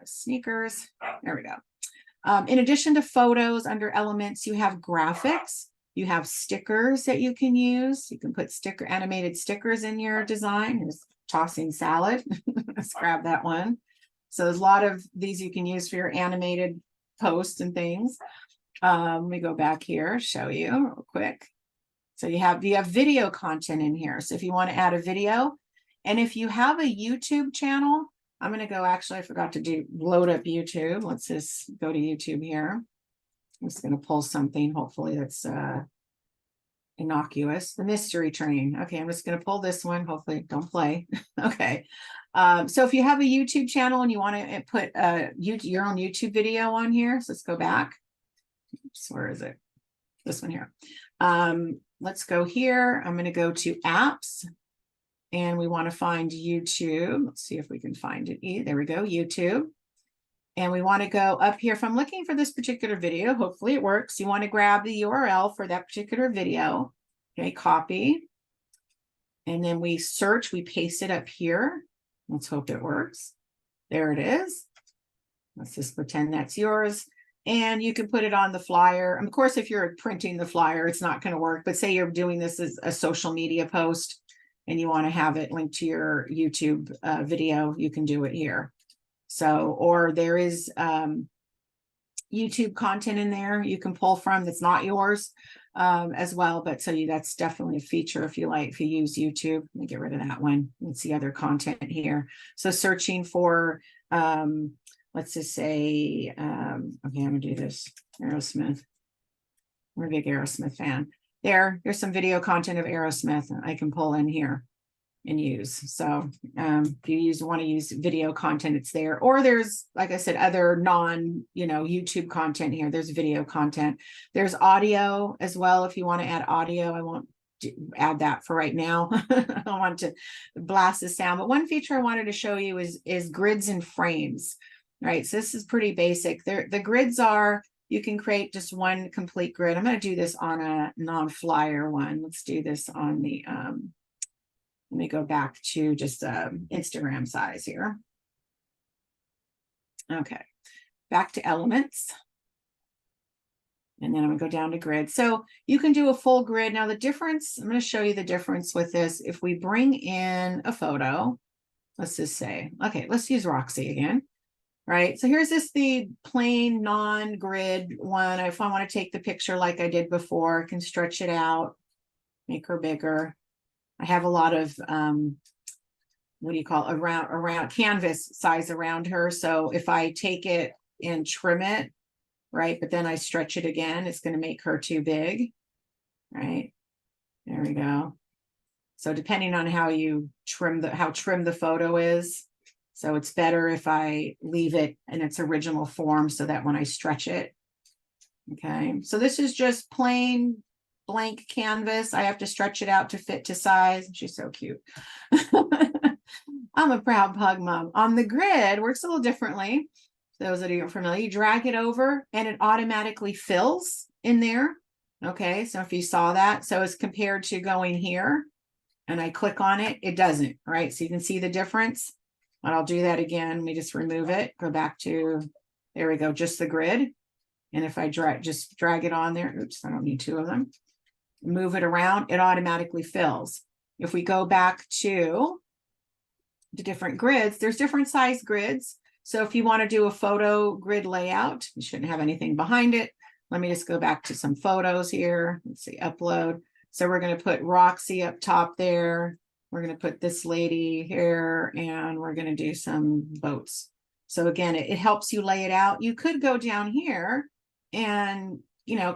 sneakers. There we go. In addition to photos under elements, you have graphics. You have stickers that you can use. You can put animated stickers in your design. Here's tossing salad. Let's grab that one. So there's a lot of these you can use for your animated posts and things. Let me go back here, show you real quick. So you have video content in here. So if you want to add a video, and if you have a YouTube channel, I'm going to go, actually, I forgot to load up YouTube. Let's just go to YouTube here. I'm just going to pull something, hopefully that's innocuous, the mystery train. Okay, I'm just going to pull this one. Hopefully it don't play. Okay. So if you have a YouTube channel and you want to put your own YouTube video on here, so let's go back. Oops, where is it? This one here. Let's go here. I'm going to go to apps and we want to find YouTube. Let's see if we can find it. There we go, YouTube. And we want to go up here. If I'm looking for this particular video, hopefully it works. You want to grab the URL for that particular video. Okay, copy. And then we search, we paste it up here. Let's hope it works. There it is. Let's just pretend that's yours. And you can put it on the flyer. And of course, if you're printing the flyer, it's not going to work. But say you're doing this as a social media post and you want to have it linked to your YouTube video, you can do it here. So, or there is YouTube content in there you can pull from that's not yours as well. But so that's definitely a feature if you like, if you use YouTube. Let me get rid of that one. Let's see other content here. So searching for, let's just say, okay, I'm gonna do this, Aerosmith. I'm a big Aerosmith fan. There's some video content of Aerosmith I can pull in here and use. So if you want to use video content, it's there. Or there's, like I said, other YouTube content here. There's video content. There's audio as well. If you want to add audio, I won't add that for right now. I don't want to blast the sound. But one feature I wanted to show you is grids and frames, right? So this is pretty basic. The grids are, you can create just one complete grid. I'm going to do this on a non-flyer one. Let's do this on the let me go back to just Instagram size here. Okay, back to elements. And then I'm gonna go down to grid. So you can do a full grid. Now the difference, I'm gonna show you the difference with this. If we bring in a photo, let's just say, okay, let's use Roxy again, right? So here's the plain non-grid one. If I wanna take the picture like I did before, I can stretch it out, make her bigger. I have a lot of, what do you call it? around canvas size around her. So if I take it and trim it, right, but then I stretch it again, it's going to make her too big, right? There we go. So depending on how you trim how trim the photo is. So it's better if I leave it in its original form so that when I stretch it, okay. So this is just plain blank canvas. I have to stretch it out to fit to size. She's so cute. I'm a proud pug mom. On the grid, works a little differently. Those that are familiar, you drag it over and it automatically fills in there. Okay, so if you saw that, so as compared to going here and I click on it, it doesn't, right? So you can see the difference. And I'll do that again. Let me just remove it. Go back to, there we go, just the grid. And if I just drag it on there, oops, I don't need two of them. Move it around, it automatically fills. If we go back to the different grids, there's different size grids. So if you want to do a photo grid layout, you shouldn't have anything behind it. Let me just go back to some photos here. Let's see, upload. So we're going to put Roxy up top there. We're going to put this lady here and we're going to do some boats. So again, it helps you lay it out. You could go down here and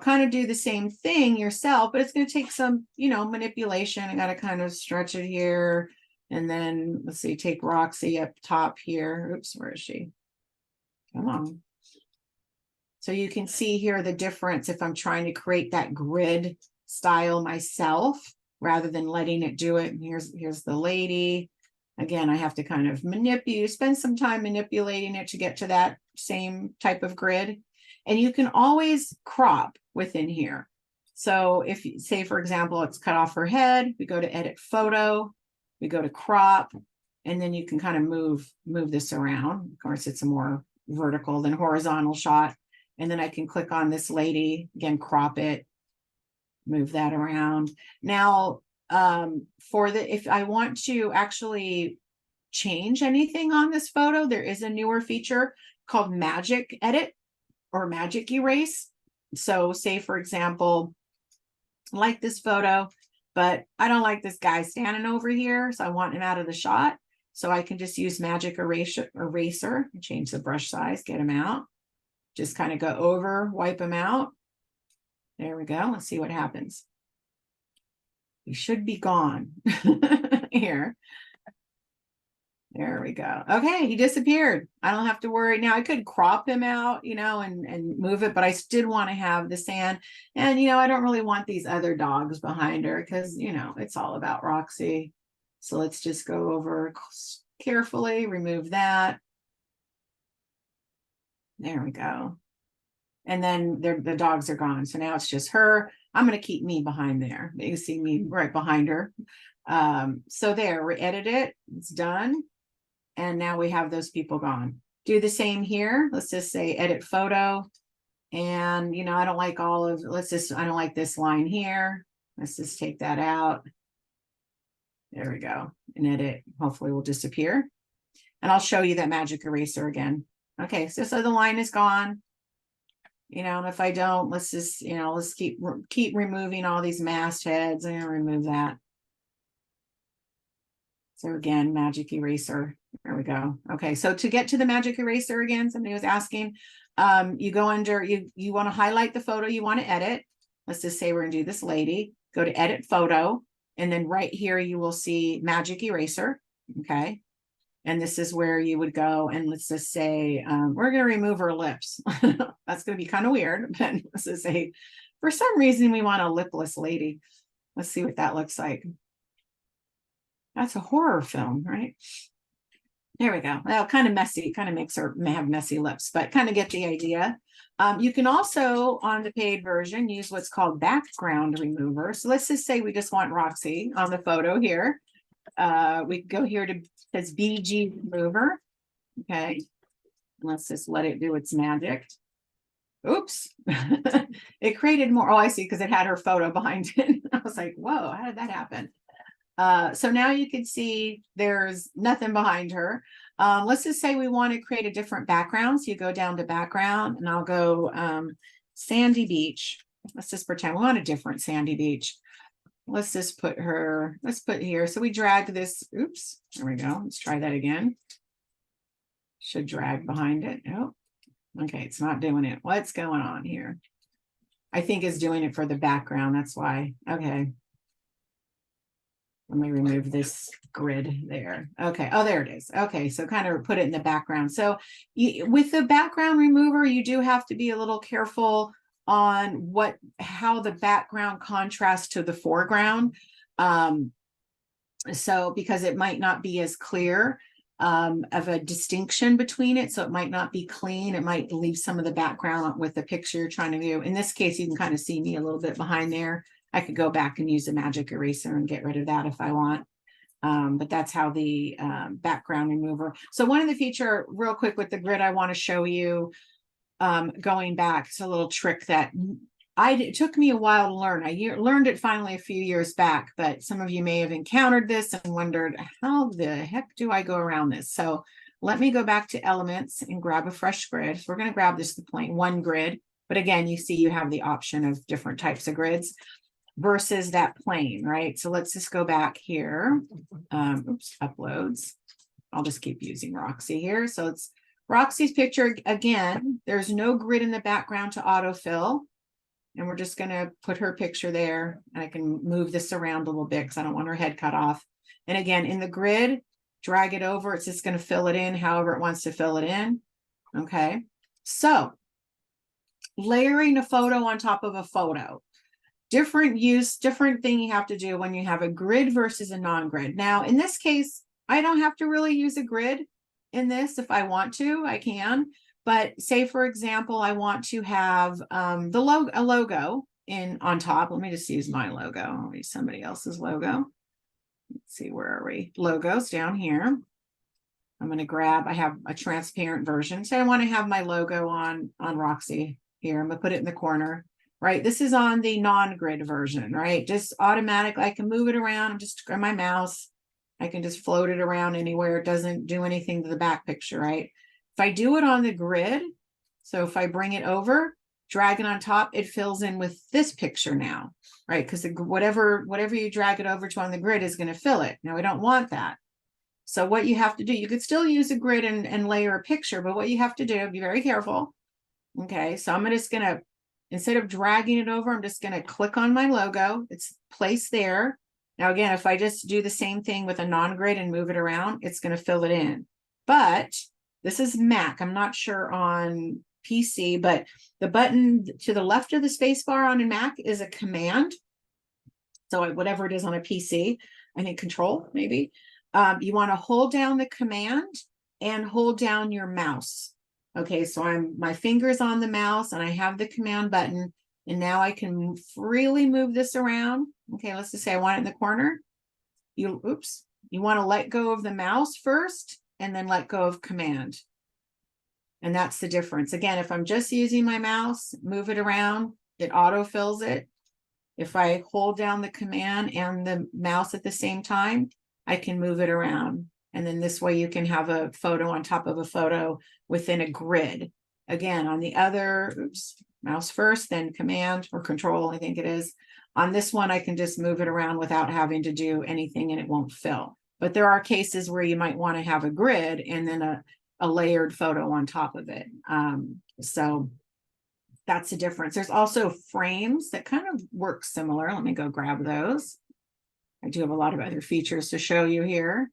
kind of do the same thing yourself, but it's going to take some, manipulation. I got to kind of stretch it here. And then let's see, take Roxy up top here. Oops, where is she? Come on. So you can see here the difference if I'm trying to create that grid style myself rather than letting it do it. And here's the lady. Again, I have to kind of spend some time manipulating it to get to that same type of grid. And you can always crop within here. So if you say, for example, it's cut off her head, we go to edit photo, we go to crop, and then you can kind of move this around. Of course, it's a more vertical than horizontal shot. And then I can click on this lady, again, crop it, move that around. Now, if I want to actually change anything on this photo, there is a newer feature called Magic Edit or Magic Erase. So say, for example, like this photo, but I don't like this guy standing over here, so I want him out of the shot. So I can just use Magic Eraser, change the brush size, get him out. Just kind of go over, wipe him out. There we go. Let's see what happens. He should be gone. Here. There we go. Okay, he disappeared. I don't have to worry. Now I could crop him out, and move it, but I did want to have the sand. And, I don't really want these other dogs behind her because, it's all about Roxy. So let's just go over carefully, remove that. There we go. And then the dogs are gone. So now it's just her. I'm going to keep me behind there. You see me right behind her. So there, we edit it. It's done. And now we have those people gone. Do the same here. Let's just say edit photo. And, I don't like I don't like this line here. Let's just take that out. There we go. And edit, hopefully will disappear. And I'll show you that magic eraser again. Okay, so the line is gone. And if I don't, let's just, let's keep removing all these mastheads. I'm gonna remove that. So again, magic eraser. There we go. Okay, so to get to the magic eraser again, somebody was asking, you go under, you want to highlight the photo you want to edit. Let's just say we're gonna do this lady. Go to edit photo, and then right here you will see magic eraser. Okay. And this is where you would go, and let's just say we're going to remove her lips. That's going to be kind of weird, but let's just say for some reason we want a lipless lady. Let's see what that looks like. That's a horror film, right? There we go. Well, kind of messy, kind of makes her have messy lips, but kind of get the idea. You can also, on the paid version, use what's called background remover. So let's just say we just want Roxy on the photo here. We go here to says BG remover. Okay, let's just let it do its magic. Oops. It created more. Oh, I see, because it had her photo behind it. I was like, whoa, how did that happen? So now you can see there's nothing behind her. Let's just say we want to create a different background. So you go down to background, and I'll go sandy beach. Let's just pretend we want a different sandy beach. Let's just put her, let's put here. So we drag this. Oops, there we go. Let's try that again. Should drag behind it. Oh, okay, it's not doing it. What's going on here? I think it's doing it for the background. That's why. Okay. Let me remove this grid there. Okay. Oh, there it is. Okay. So kind of put it in the background. So with the background remover, you do have to be a little careful on how the background contrasts to the foreground. So because it might not be as clear of a distinction between it. So it might not be clean. It might leave some of the background with the picture you're trying to view. In this case, you can kind of see me a little bit behind there. I could go back and use the magic eraser and get rid of that if I want. But that's how the background remover. So one of the feature real quick with the grid, I want to show you going back. It's a little trick that it took me a while to learn. I learned it finally a few years back, but some of you may have encountered this and wondered, how the heck do I go around this? So let me go back to elements and grab a fresh grid. So we're going to grab this the plain one grid. But again, you see you have the option of different types of grids versus that plane, right? So let's just go back here. Oops, uploads. I'll just keep using Roxy here. So it's Roxy's picture. Again, there's no grid in the background to autofill. And we're just going to put her picture there. And I can move this around a little bit because I don't want her head cut off. And again, in the grid, drag it over. It's just going to fill it in however it wants to fill it in. Okay. So layering a photo on top of a photo. Different use, different thing you have to do when you have a grid versus a non-grid. Now, in this case, I don't have to really use a grid in this. If I want to, I can. But say, for example, I want to have a logo on top. Let me just use my logo. I'll use somebody else's logo. Let's see, where are we? Logos down here. I'm going to grab, I have a transparent version. So I want to have my logo on Roxy here. I'm going to put it in the corner. Right, this is on the non-grid version, right? Just automatically, I can move it around. I'm just grab my mouse. I can just float it around anywhere. It doesn't do anything to the back picture, right? If I do it on the grid, so if I bring it over, drag it on top, it fills in with this picture now, right? Because whatever you drag it over to on the grid is going to fill it. Now we don't want that. So what you have to do, you could still use a grid and layer a picture, but what you have to do, be very careful. Okay, so I'm just going to, instead of dragging it over, I'm just going to click on my logo. It's placed there. Now, again, if I just do the same thing with a non-grid and move it around, it's going to fill it in. But this is Mac. I'm not sure on PC, but the button to the left of the space bar on a Mac is a command. So whatever it is on a PC, I think control maybe. You want to hold down the command and hold down your mouse. Okay, so my finger's on the mouse and I have the command button, and now I can freely move this around. Okay, let's just say I want it in the corner. You want to let go of the mouse first and then let go of command. And that's the difference. Again, if I'm just using my mouse, move it around, it auto-fills it. If I hold down the command and the mouse at the same time, I can move it around. And then this way you can have a photo on top of a photo within a grid. Again, on the other, mouse first, then command or control, I think it is. On this one, I can just move it around without having to do anything and it won't fill. But there are cases where you might want to have a grid and then a layered photo on top of it. So that's the difference. There's also frames that kind of work similar. Let me go grab those. I do have a lot of other features to show you here.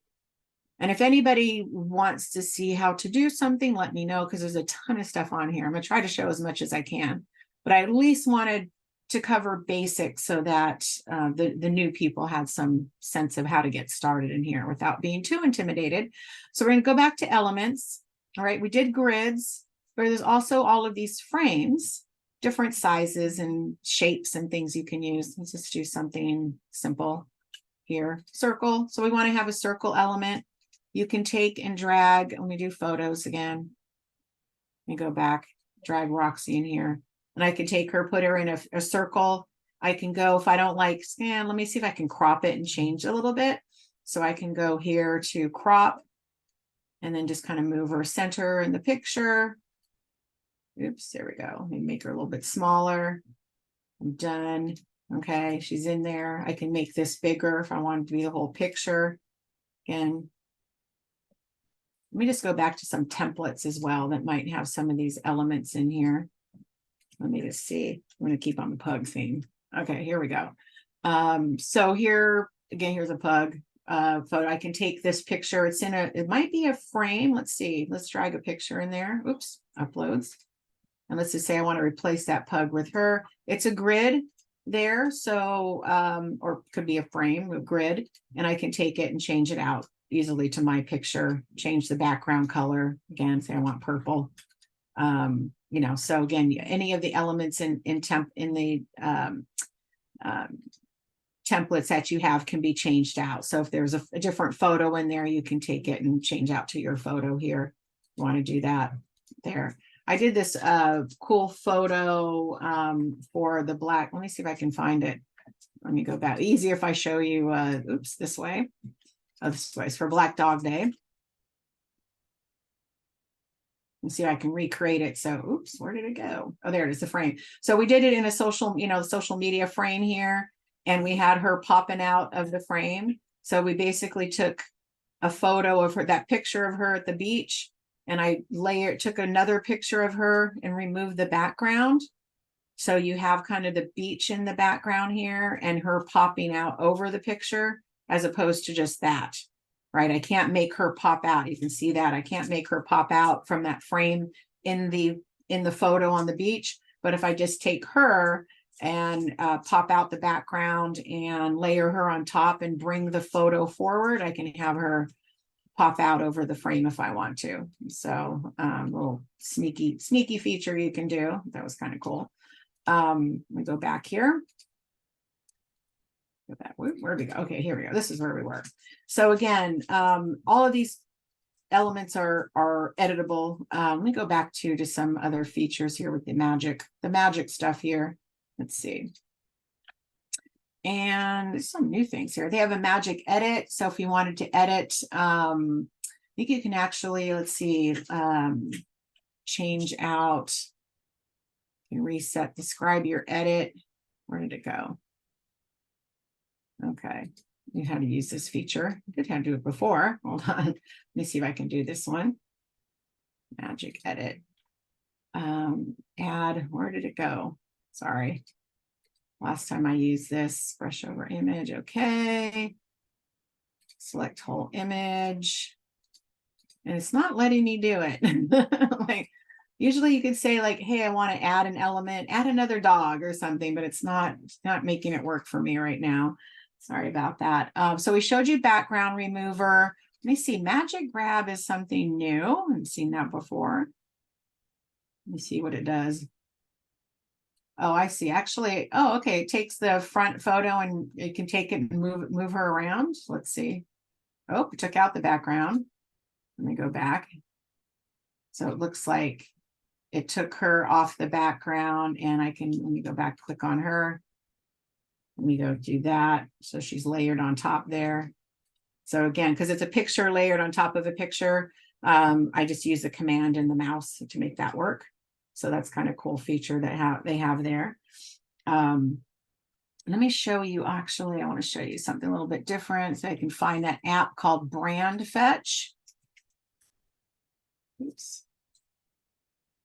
And if anybody wants to see how to do something, let me know, because there's a ton of stuff on here. I'm going to try to show as much as I can, but I at least wanted to cover basics so that the new people had some sense of how to get started in here without being too intimidated. So we're going to go back to elements. All right, we did grids, but there's also all of these frames, different sizes and shapes and things you can use. Let's just do something simple here. Circle. So we want to have a circle element. You can take and drag. Let me do photos again. Let me go back, drag Roxy in here. And I can take her, put her in a circle. I can go, if I don't like scan, let me see if I can crop it and change a little bit. So I can go here to crop and then just kind of move her center in the picture. Oops, there we go. Let me make her a little bit smaller. I'm done. Okay, she's in there. I can make this bigger if I want it to be the whole picture. Again, let me just go back to some templates as well that might have some of these elements in here. Let me just see. I'm going to keep on the pug theme. Okay, here we go. So here, again, here's a pug photo. I can take this picture. It's in it might be a frame. Let's see. Let's drag a picture in there. Oops, uploads. And let's just say I want to replace that pug with her. It's a grid there. So, or could be a frame, a grid, and I can take it and change it out easily to my picture, change the background color. Again, say I want purple. You know, so again, any of the elements in the templates that you have can be changed out. So if there's a different photo in there, you can take it and change out to your photo here. You want to do that there. I did this cool photo for the black. Let me see if I can find it. Let me go back. Easier if I show you, oops, this way. Oh, this way. It's for Black Dog Day. And see if I can recreate it. So, oops, where did it go? Oh, there it is, the frame. So we did it in a social media frame here, and we had her popping out of the frame. So we basically took a photo of her, that picture of her at the beach, and I took another picture of her and removed the background. So you have kind of the beach in the background here and her popping out over the picture as opposed to just that. Right, I can't make her pop out. You can see that I can't make her pop out from that frame in the photo on the beach. But if I just take her and pop out the background and layer her on top and bring the photo forward, I can have her pop out over the frame if I want to. So little sneaky feature you can do. That was kind of cool. Let me go back here. Where did we go? Okay, here we go. This is where we were. So again, all of these elements are editable. Let me go back to some other features here with the magic stuff here. Let's see. And there's some new things here. They have a magic edit. So if you wanted to edit, I think you can actually, let's see, change out and reset, describe your edit. Where did it go? Okay, you had to use this feature. I did have to do it before. Hold on. Let me see if I can do this one. Magic edit. Add, where did it go? Sorry. Last time I used this, brush over image, okay. Select whole image. And it's not letting me do it. Like, usually you could say like, hey, I want to add an element, add another dog or something, but it's not making it work for me right now. Sorry about that. So we showed you background remover. Let me see, magic grab is something new. I haven't seen that before. Let me see what it does. Oh, I see. Actually, oh, okay. It takes the front photo and it can take it and move her around. Let's see. Oh, it took out the background. Let me go back. So it looks like it took her off the background, and let me go back, click on her. Let me go do that. So she's layered on top there. So again, because it's a picture layered on top of a picture, I just use the command in the mouse to make that work. So that's kind of cool feature that they have there. Let me show you, actually, I want to show you something a little bit different so I can find that app called Brand Fetch. Oops.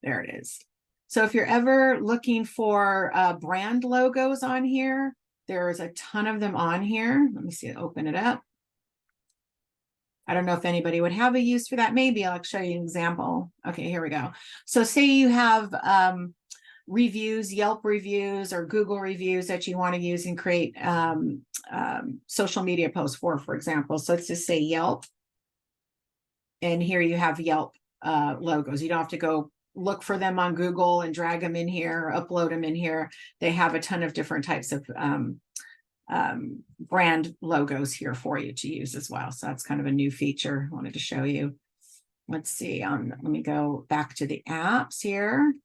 There it is. So if you're ever looking for brand logos on here, there's a ton of them on here. Let me see, open it up. I don't know if anybody would have a use for that. Maybe I'll show you an example. Okay, here we go. So say you have reviews, Yelp reviews or Google reviews that you want to use and create social media posts for example. So let's just say Yelp. And here you have Yelp logos. You don't have to go look for them on Google and drag them in here or upload them in here. They have a ton of different types of brand logos here for you to use as well. So that's kind of a new feature I wanted to show you. Let's see, let me go back to the apps here.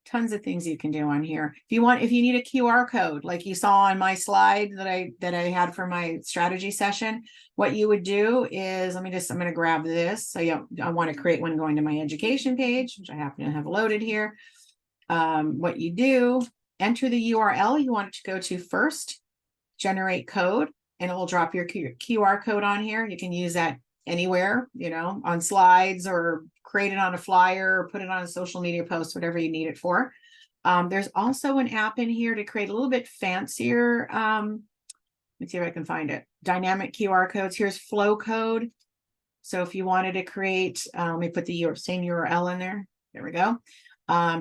Tons of things you can do on here. If you need a QR code, like you saw on my slide that I had for my strategy session, what you would do is, I'm going to grab this. So I want to create one going to my education page, which I happen to have loaded here. What you do, enter the URL you want it to go to first, generate code, and it will drop your QR code on here. You can use that anywhere, on slides or create it on a flyer or put it on a social media post, whatever you need it for. There's also an app in here to create a little bit fancier. Let's see if I can find it. Dynamic QR codes. Here's flow code. So if you wanted to create, let me put the same URL in there. There we go.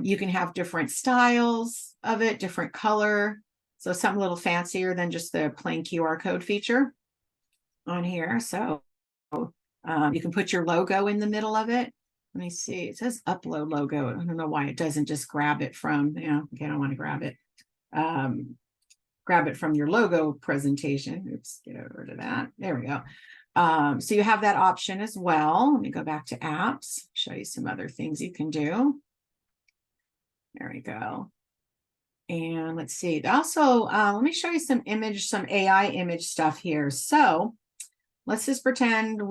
You can have different styles of it, different color. So something a little fancier than just the plain QR code feature on here. So you can put your logo in the middle of it. Let me see. It says upload logo. I don't know why it doesn't just grab it from, okay, I don't want to grab it. Grab it from your logo presentation. Oops, get over to that. There we go. So you have that option as well. Let me go back to apps, show you some other things you can do. There we go. And let's see. Also, let me show you some AI image stuff here. So let's just pretend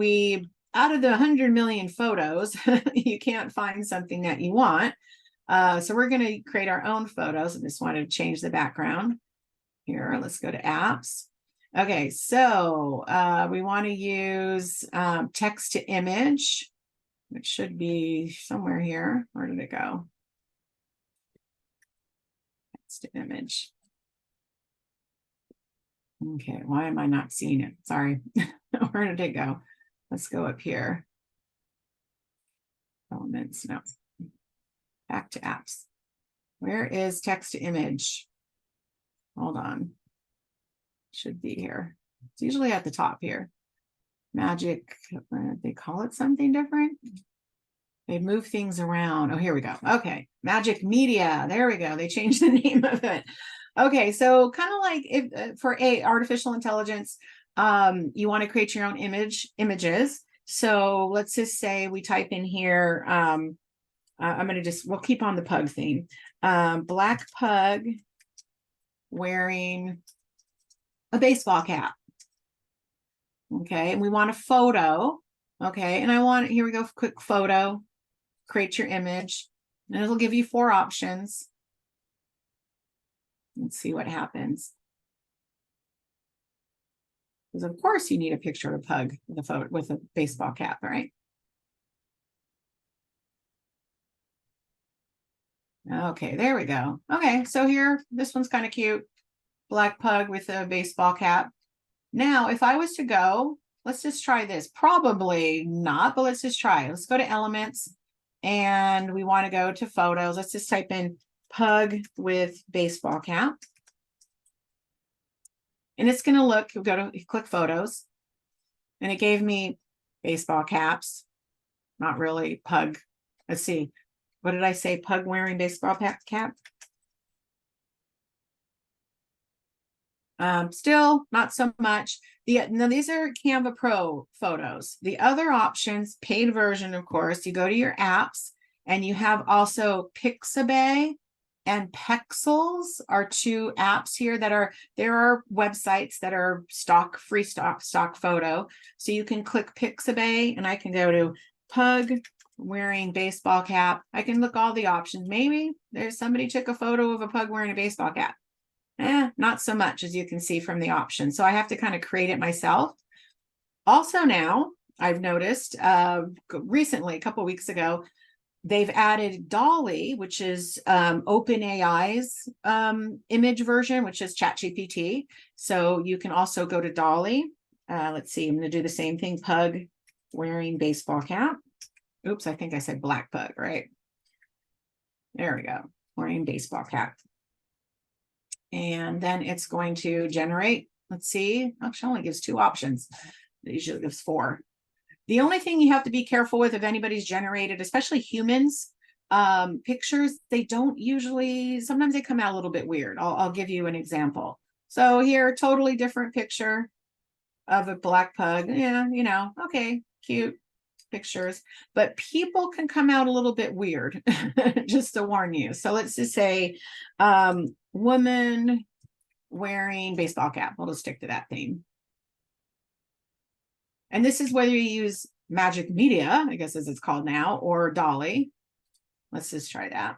out of the 100 million photos, you can't find something that you want. So we're going to create our own photos. I just wanted to change the background here. Let's go to apps. Okay, so we want to use text to image, which should be somewhere here. Where did it go? Text to image. Okay, why am I not seeing it? Sorry. Where did it go? Let's go up here. Elements, no. Back to apps. Where is text to image? Hold on. Should be here. It's usually at the top here. Magic, they call it something different. They move things around. Oh, here we go. Okay, Magic Media. There we go. They changed the name of it. Okay, so kind of like if for artificial intelligence, you want to create your own images. So let's just say we type in here. We'll keep on the pug theme. Black pug wearing a baseball cap. Okay, and we want a photo. Okay, and here we go, quick photo, create your image, and it'll give you 4 options. Let's see what happens. Because of course you need a picture of a pug with a baseball cap, right? Okay, there we go. Okay, so here, this one's kind of cute. Black pug with a baseball cap. Now, if I was to go, let's just try this. Probably not, but let's just try. Let's go to elements and we want to go to photos. Let's just type in pug with baseball cap. And it's going to look, you'll go to click photos and it gave me baseball caps. Not really pug. Let's see. What did I say? Pug wearing baseball cap? Still not so much. Now these are Canva Pro photos. The other options, paid version, of course, you go to your apps and you have also Pixabay and Pexels are two apps here that there are websites that are free stock photo. So you can click Pixabay and I can go to pug wearing baseball cap. I can look all the options. Maybe there's somebody took a photo of a pug wearing a baseball cap. Not so much, as you can see from the options. So I have to kind of create it myself. Also now, I've noticed recently, a couple of weeks ago, they've added Dolly, which is OpenAI's image version, which is ChatGPT. So you can also go to Dolly. Let's see, I'm going to do the same thing. Pug wearing baseball cap. Oops, I think I said black pug, right? There we go. Wearing baseball cap. And then it's going to generate, let's see, actually only gives 2 options. It usually gives 4. The only thing you have to be careful with if anybody's generated, especially humans, pictures, they don't usually, sometimes they come out a little bit weird. I'll give you an example. So here, totally different picture of a black pug. Yeah, you know, okay, cute pictures, but people can come out a little bit weird, just to warn you. So let's just say woman wearing baseball cap. We'll just stick to that theme. And this is whether you use Magic Media, I guess as it's called now, or Dolly. Let's just try that.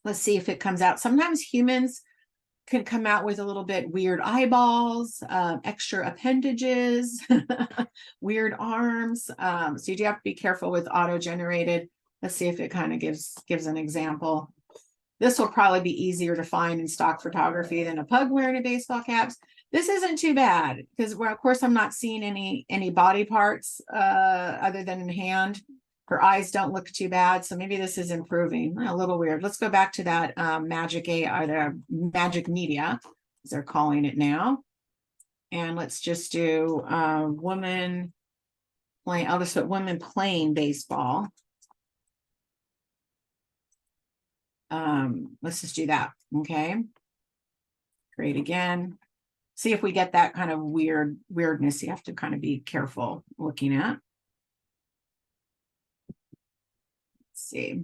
Let's see if it comes out. Sometimes humans can come out with a little bit weird eyeballs, extra appendages, weird arms. So you do have to be careful with auto-generated. Let's see if it kind of gives an example. This will probably be easier to find in stock photography than a pug wearing a baseball cap. This isn't too bad because, well, of course, I'm not seeing any body parts other than in hand. Her eyes don't look too bad, so maybe this is improving. A little weird. Let's go back to that Magic Media, as they're calling it now, and let's just do woman playing. I'll just put women playing baseball. Let's just do that. Okay. Create again. See if we get that kind of weirdness. You have to kind of be careful looking at. Let's see.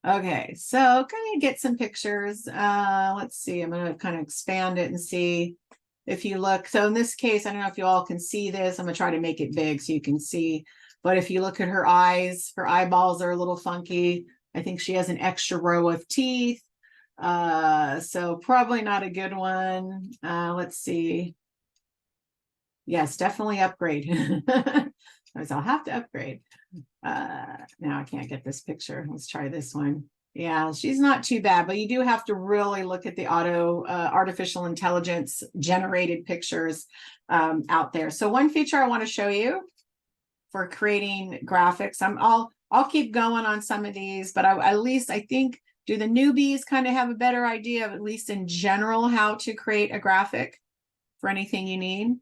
Okay, so kind of get some pictures. Let's see. I'm going to kind of expand it and see if you look. So in this case, I don't know if you all can see this. I'm going to try to make it big so you can see. But if you look at her eyes, her eyeballs are a little funky. I think she has an extra row of teeth. So probably not a good one. Let's see. Yes, definitely upgrade. So I'll have to upgrade. Now I can't get this picture. Let's try this one. Yeah, she's not too bad, but you do have to really look at the artificial intelligence generated pictures out there. So one feature I want to show you for creating graphics, I'll keep going on some of these, but at least I think, do the newbies kind of have a better idea of, at least in general, how to create a graphic for anything you need?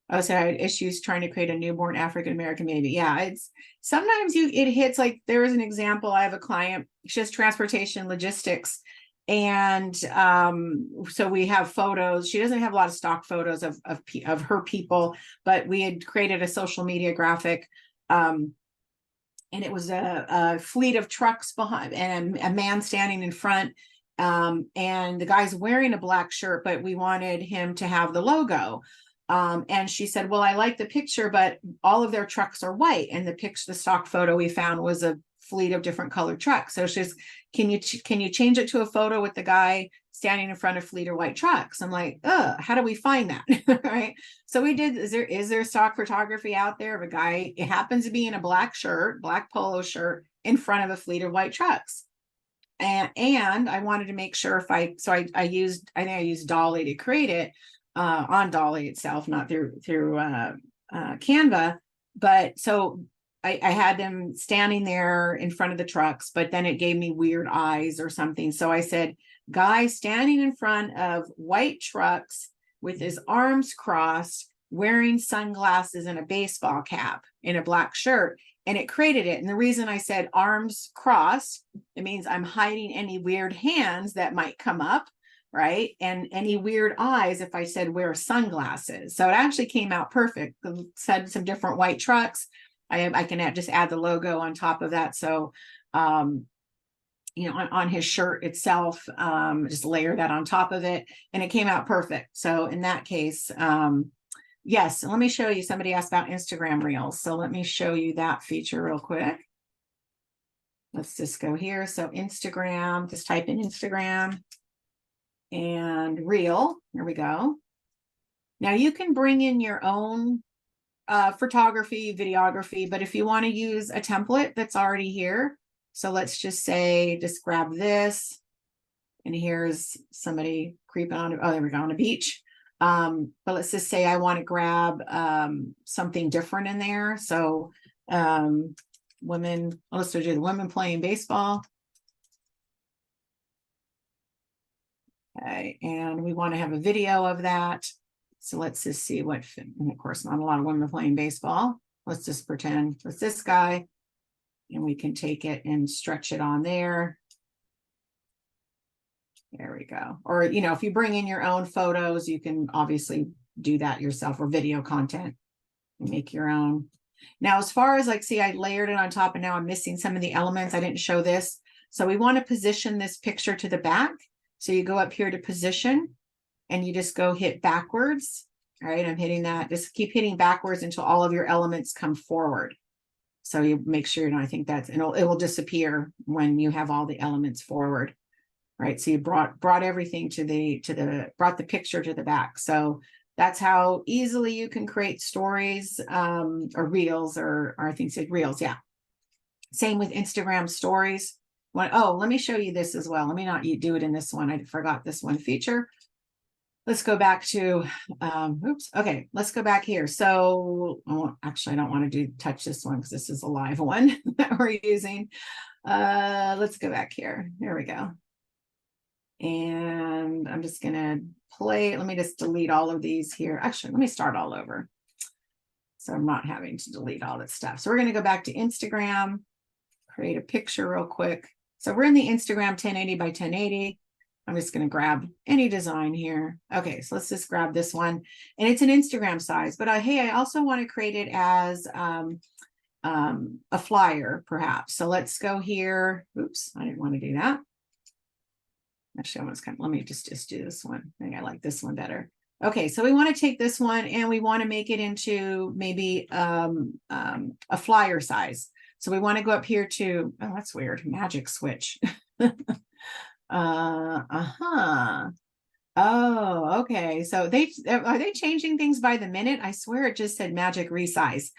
Oh, so I had issues trying to create a newborn African-American baby. Yeah, it's sometimes it hits, like there is an example. I have a client, she has transportation logistics. And so we have photos. She doesn't have a lot of stock photos of her people, but we had created a social media graphic. And it was a fleet of trucks behind and a man standing in front. And the guy's wearing a black shirt, but we wanted him to have the logo. And she said, well, I like the picture, but all of their trucks are white. And the stock photo we found was a fleet of different colored trucks. So she's, can you change it to a photo with the guy standing in front of fleet of white trucks? I'm like, how do we find that? Right. So we did, is there stock photography out there of a guy, it happens to be in a black shirt, black polo shirt in front of a fleet of white trucks. And I wanted to make sure if I think I used Dolly to create it on Dolly itself, not through Canva. But so I had them standing there in front of the trucks, but then it gave me weird eyes or something. So I said, guy standing in front of white trucks with his arms crossed, wearing sunglasses and a baseball cap in a black shirt. And it created it. And the reason I said arms crossed, it means I'm hiding any weird hands that might come up, right? And any weird eyes if I said wear sunglasses. So it actually came out perfect. It said some different white trucks. I can just add the logo on top of that. So, on his shirt itself, just layer that on top of it. And it came out perfect. So in that case, yes, let me show you. Somebody asked about Instagram Reels. So let me show you that feature real quick. Let's just go here. So Instagram, just type in Instagram and Reel. Here we go. Now you can bring in your own photography, videography, but if you want to use a template that's already here, so let's just say, just grab this. And here's somebody creeping on, oh, there we go, on a beach. But let's just say I want to grab something different in there. So women, let's do the women playing baseball. Okay, and we want to have a video of that. So let's just see what, and of course, not a lot of women playing baseball. Let's just pretend it's this guy. And we can take it and stretch it on there. There we go. Or, if you bring in your own photos, you can obviously do that yourself, or video content and make your own. Now, as far as see, I layered it on top and now I'm missing some of the elements. I didn't show this. So we want to position this picture to the back. So you go up here to position and you just go hit backwards. All right, I'm hitting that. Just keep hitting backwards until all of your elements come forward. So you make sure, I think that's, and it will disappear when you have all the elements forward, right? So you brought everything brought the picture to the back. So that's how easily you can create stories, or reels, or I think it's reels. Yeah. Same with Instagram stories. Let me show you this as well. Let me not do it in this one. I forgot this one feature. Let's go back to, okay, let's go back here. So, actually, I don't want to touch this one because this is a live one that we're using. Let's go back here. Here we go. And I'm just going to play. Let me just delete all of these here. Actually, let me start all over. So I'm not having to delete all that stuff. So we're going to go back to Instagram, create a picture real quick. So we're in the Instagram 1080 by 1080. I'm just going to grab any design here. Okay, so let's just grab this one. And it's an Instagram size, but hey, I also want to create it as a flyer, perhaps. So let's go here. Oops, I didn't want to do that. Actually, I want to let me just do this one. I think I like this one better. Okay, so we want to take this one and we want to make it into maybe a flyer size. So we want to go up here to, oh, that's weird, magic switch. Oh, okay. So are they changing things by the minute? I swear it just said magic resize.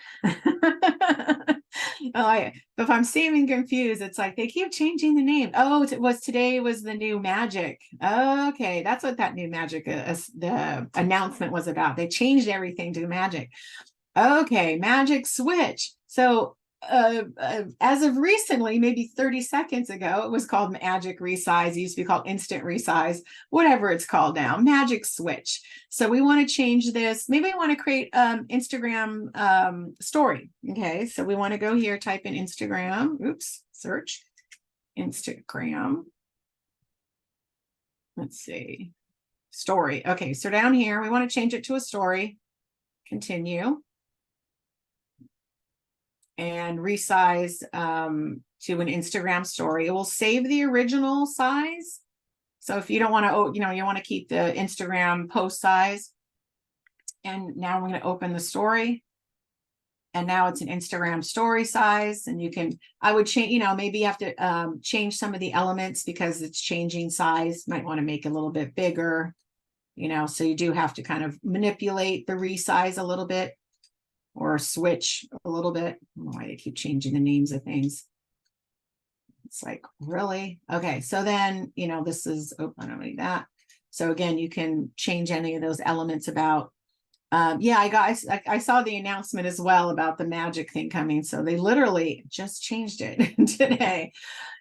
If I'm seeming confused, it's like they keep changing the name. Oh, today was the new magic. Okay, that's what that new magic the announcement was about. They changed everything to magic. Okay, magic switch. So as of recently, maybe 30 seconds ago, it was called magic resize. It used to be called instant resize, whatever it's called now, magic switch. So we want to change this. Maybe I want to create Instagram story. Okay, so we want to go here, type in Instagram. Oops, search Instagram. Let's see, story. Okay, so down here, we want to change it to a story. Continue. And resize to an Instagram story. It will save the original size. So if you don't want to, you want to keep the Instagram post size. And now I'm going to open the story. And now it's an Instagram story size. And you can, I would change, maybe you have to change some of the elements because it's changing size. Might want to make it a little bit bigger, so you do have to kind of manipulate the resize a little bit or switch a little bit. I don't know why they keep changing the names of things. It's like, really? Okay. So then, this is, oh, I don't need that. So again, you can change any of those elements about, I saw the announcement as well about the magic thing coming. So they literally just changed it today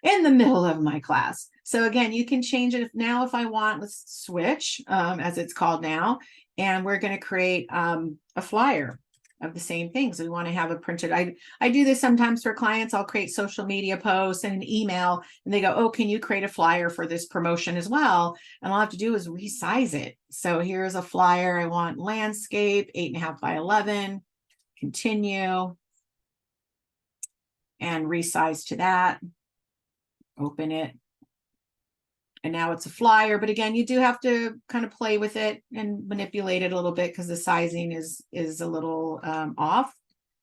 in the middle of my class. So again, you can change it now if I want. Let's switch, as it's called now. And we're going to create a flyer of the same things. We want to have a printed. I do this sometimes for clients. I'll create social media posts and an email, and they go, "Oh, can you create a flyer for this promotion as well?" And all I have to do is resize it. So here's a flyer. I want landscape, 8.5 by 11. Continue and resize to that. Open it. And now it's a flyer, but again, you do have to kind of play with it and manipulate it a little bit because the sizing is a little off.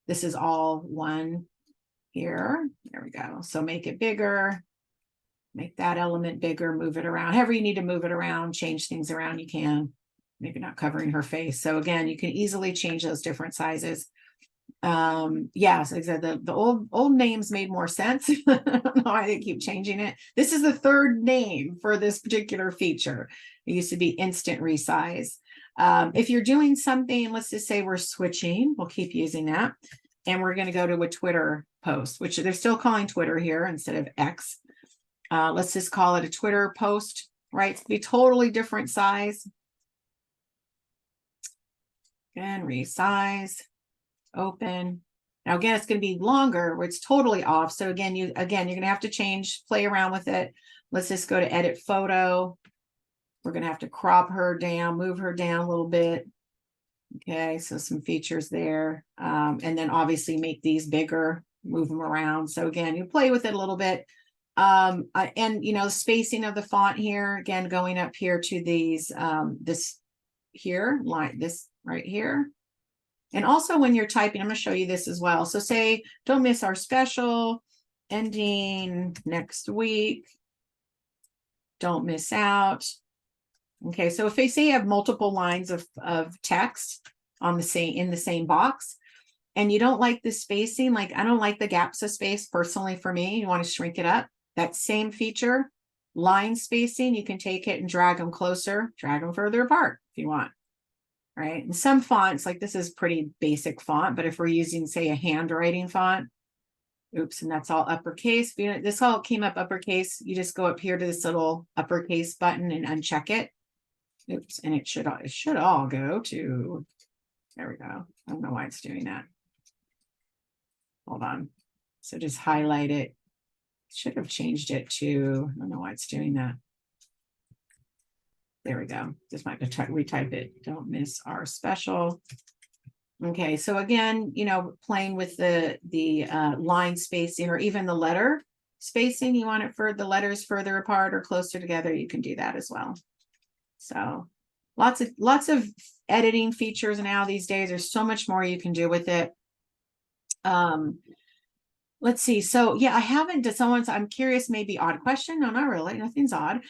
This is all one here. There we go. So make it bigger, make that element bigger, move it around. However you need to move it around, change things around, you can. Maybe not covering her face. So again, you can easily change those different sizes. Yes, exactly. The old names made more sense. I don't know why they keep changing it. This is the third name for this particular feature. It used to be instant resize. If you're doing something, let's just say we're switching, we'll keep using that. And we're going to go to a Twitter post, which they're still calling Twitter here instead of X. Let's just call it a Twitter post, right? It's be totally different size. And resize. Open. Now again, it's going to be longer where it's totally off. So again, you're going to have to play around with it. Let's just go to edit photo. We're going to have to crop her down, move her down a little bit. Okay, so some features there. And then obviously make these bigger, move them around. So again, you play with it a little bit. And the spacing of the font here, again, going up here to these, this here, line, this right here. And also when you're typing, I'm going to show you this as well. So say, don't miss our special ending next week. Don't miss out. Okay, so if they say you have multiple lines of text on in the same box, and you don't like the spacing, like I don't like the gaps of space personally for me, you want to shrink it up. That same feature, line spacing, you can take it and drag them closer, drag them further apart if you want. Right. And some fonts, like this is pretty basic font, but if we're using, say, a handwriting font, oops, and that's all uppercase. This all came up uppercase. You just go up here to this little uppercase button and uncheck it. Oops, and it should all go to, there we go. I don't know why it's doing that. Hold on. So just highlight it. Should have changed it to, I don't know why it's doing that. There we go. Just might have to retype it. Don't miss our special. Okay, so again, playing with the line spacing or even the letter spacing. You want it for the letters further apart or closer together. You can do that as well. So lots of editing features now these days. There's so much more you can do with it. Let's see. So yeah, I haven't did I'm curious, maybe odd question. No, not really. Nothing's odd.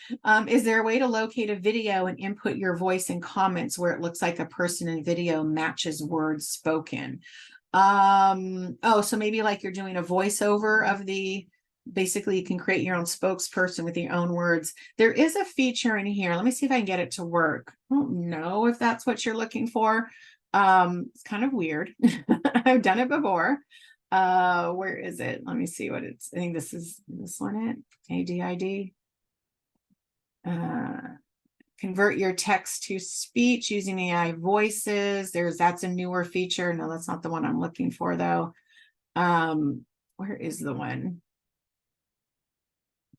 Is there a way to locate a video and input your voice and comments where it looks like a person in video matches words spoken? Oh, so maybe like you're doing a voiceover of basically you can create your own spokesperson with your own words. There is a feature in here. Let me see if I can get it to work. I don't know if that's what you're looking for. It's kind of weird. I've done it before. Where is it? Let me see what it's, I think this is this one, ADID. Convert your text to speech using AI voices. That's a newer feature. No, that's not the one I'm looking for though. Where is the one?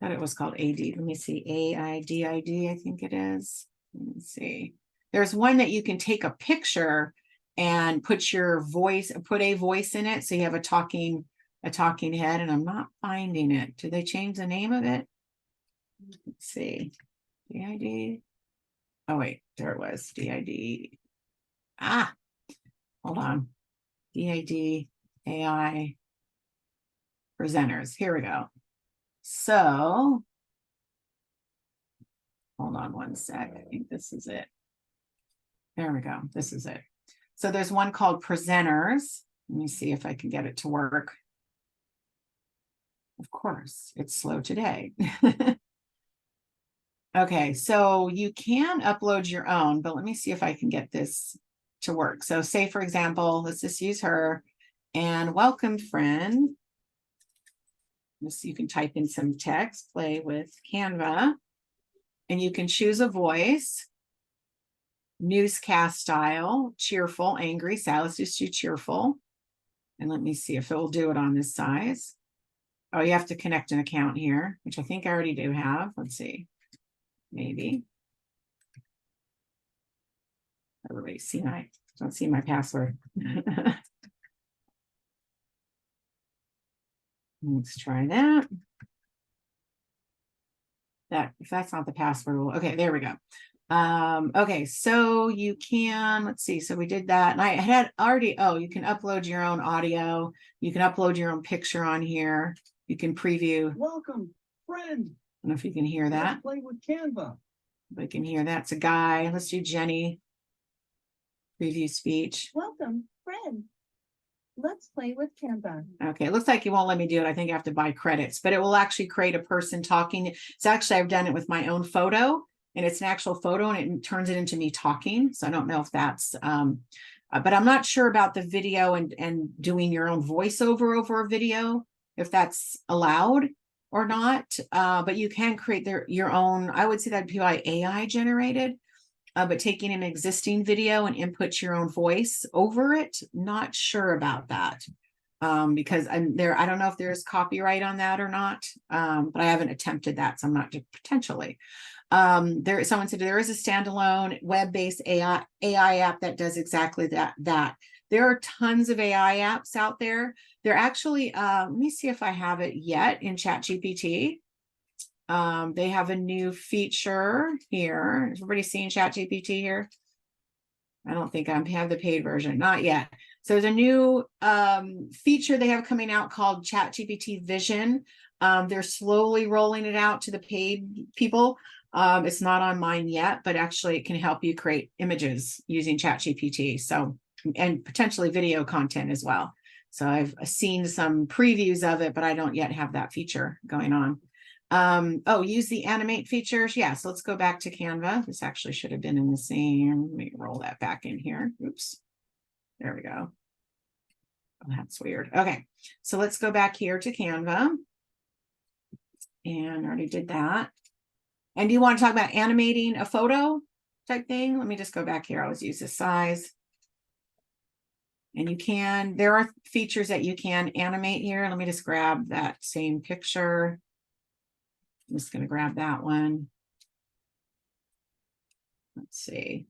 I thought it was called AD. Let me see. AIDID, I think it is. Let me see. There's one that you can take a picture and put a voice in it. So you have a talking head, and I'm not finding it. Did they change the name of it? Let's see. DID. Oh, wait, there it was. DID. Hold on. DID. AI presenters. Here we go. So hold on one sec. I think this is it. There we go. This is it. So there's one called presenters. Let me see if I can get it to work. Of course, it's slow today. Okay, so you can upload your own, but let me see if I can get this to work. So say, for example, let's just use her and welcome friend. You can type in some text, play with Canva, and you can choose a voice, newscast style, cheerful, angry. So let's just do cheerful. And let me see if it will do it on this size. Oh, you have to connect an account here, which I think I already do have. Let's see. Maybe. Everybody see don't see my password. Let's try that. If that's not the password, okay, there we go. Okay, so you can, let's see, so we did that, and I had already, you can upload your own audio, you can upload your own picture on here, you can preview. Welcome, friend. I don't know if you can hear that. Let's play with Canva. If I can hear that. It's a guy. Let's do Jenny. Preview speech. Welcome, friend. Let's play with Canva. Okay, it looks like it won't let me do it. I think I have to buy credits, but it will actually create a person talking. It's actually, I've done it with my own photo, and it's an actual photo, and it turns it into me talking. So I don't know if that's, but I'm not sure about the video and doing your own voiceover over a video, if that's allowed or not. But you can create your own, I would say that'd be like AI generated. But taking an existing video and input your own voice over it, not sure about that. Because I don't know if there's copyright on that or not. But I haven't attempted that, so I'm not potentially. Someone said there is a standalone web-based AI app that does exactly that. There are tons of AI apps out there. They're actually, let me see if I have it yet in ChatGPT. They have a new feature here. Is everybody seeing ChatGPT here? I don't think I have the paid version, not yet. So there's a new feature they have coming out called ChatGPT Vision. They're slowly rolling it out to the paid people. It's not on mine yet, but actually it can help you create images using ChatGPT. So, and potentially video content as well. So I've seen some previews of it, but I don't yet have that feature going on. Use the animate features. Yeah, so let's go back to Canva. This actually should have been in the same. Let me roll that back in here. Oops. There we go. Oh, that's weird. Okay, so let's go back here to Canva. And I already did that. And do you want to talk about animating a photo type thing? Let me just go back here. I'll always use this size. And there are features that you can animate here. Let me just grab that same picture. I'm just going to grab that one. Let's see.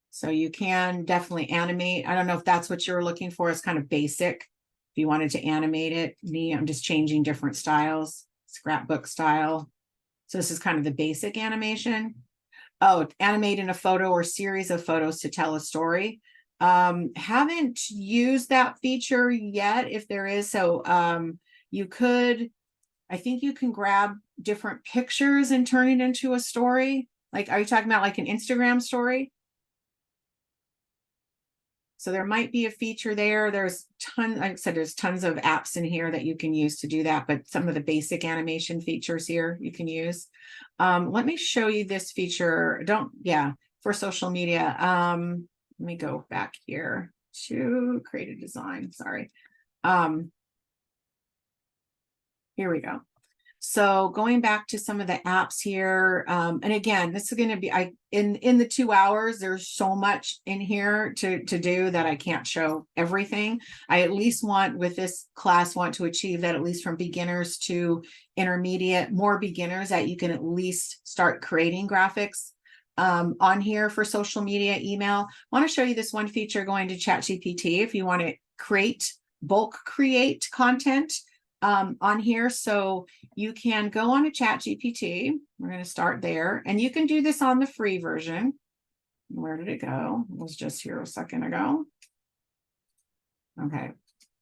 So you can definitely animate. I don't know if that's what you're looking for. It's kind of basic. If you wanted to animate it, I'm just changing different styles, scrapbook style. So this is kind of the basic animation. Oh, animating a photo or series of photos to tell a story. Haven't used that feature yet. If there is, so you could, I think you can grab different pictures and turn it into a story. Like, are you talking about like an Instagram story? So there might be a feature there. There's like I said, there's tons of apps in here that you can use to do that, but some of the basic animation features here you can use. Let me show you this feature. For social media. Let me go back here to create a design. Sorry. Here we go. So going back to some of the apps here, and again, this is going to be in the 2 hours. There's so much in here to do that I can't show everything. I at least with this class want to achieve that at least from beginners to intermediate, more beginners, that you can at least start creating graphics on here for social media, email. I want to show you this one feature going to ChatGPT if you want to bulk create content on here. So you can go on to ChatGPT. We're going to start there, and you can do this on the free version. Where did it go? It was just here a second ago. Okay,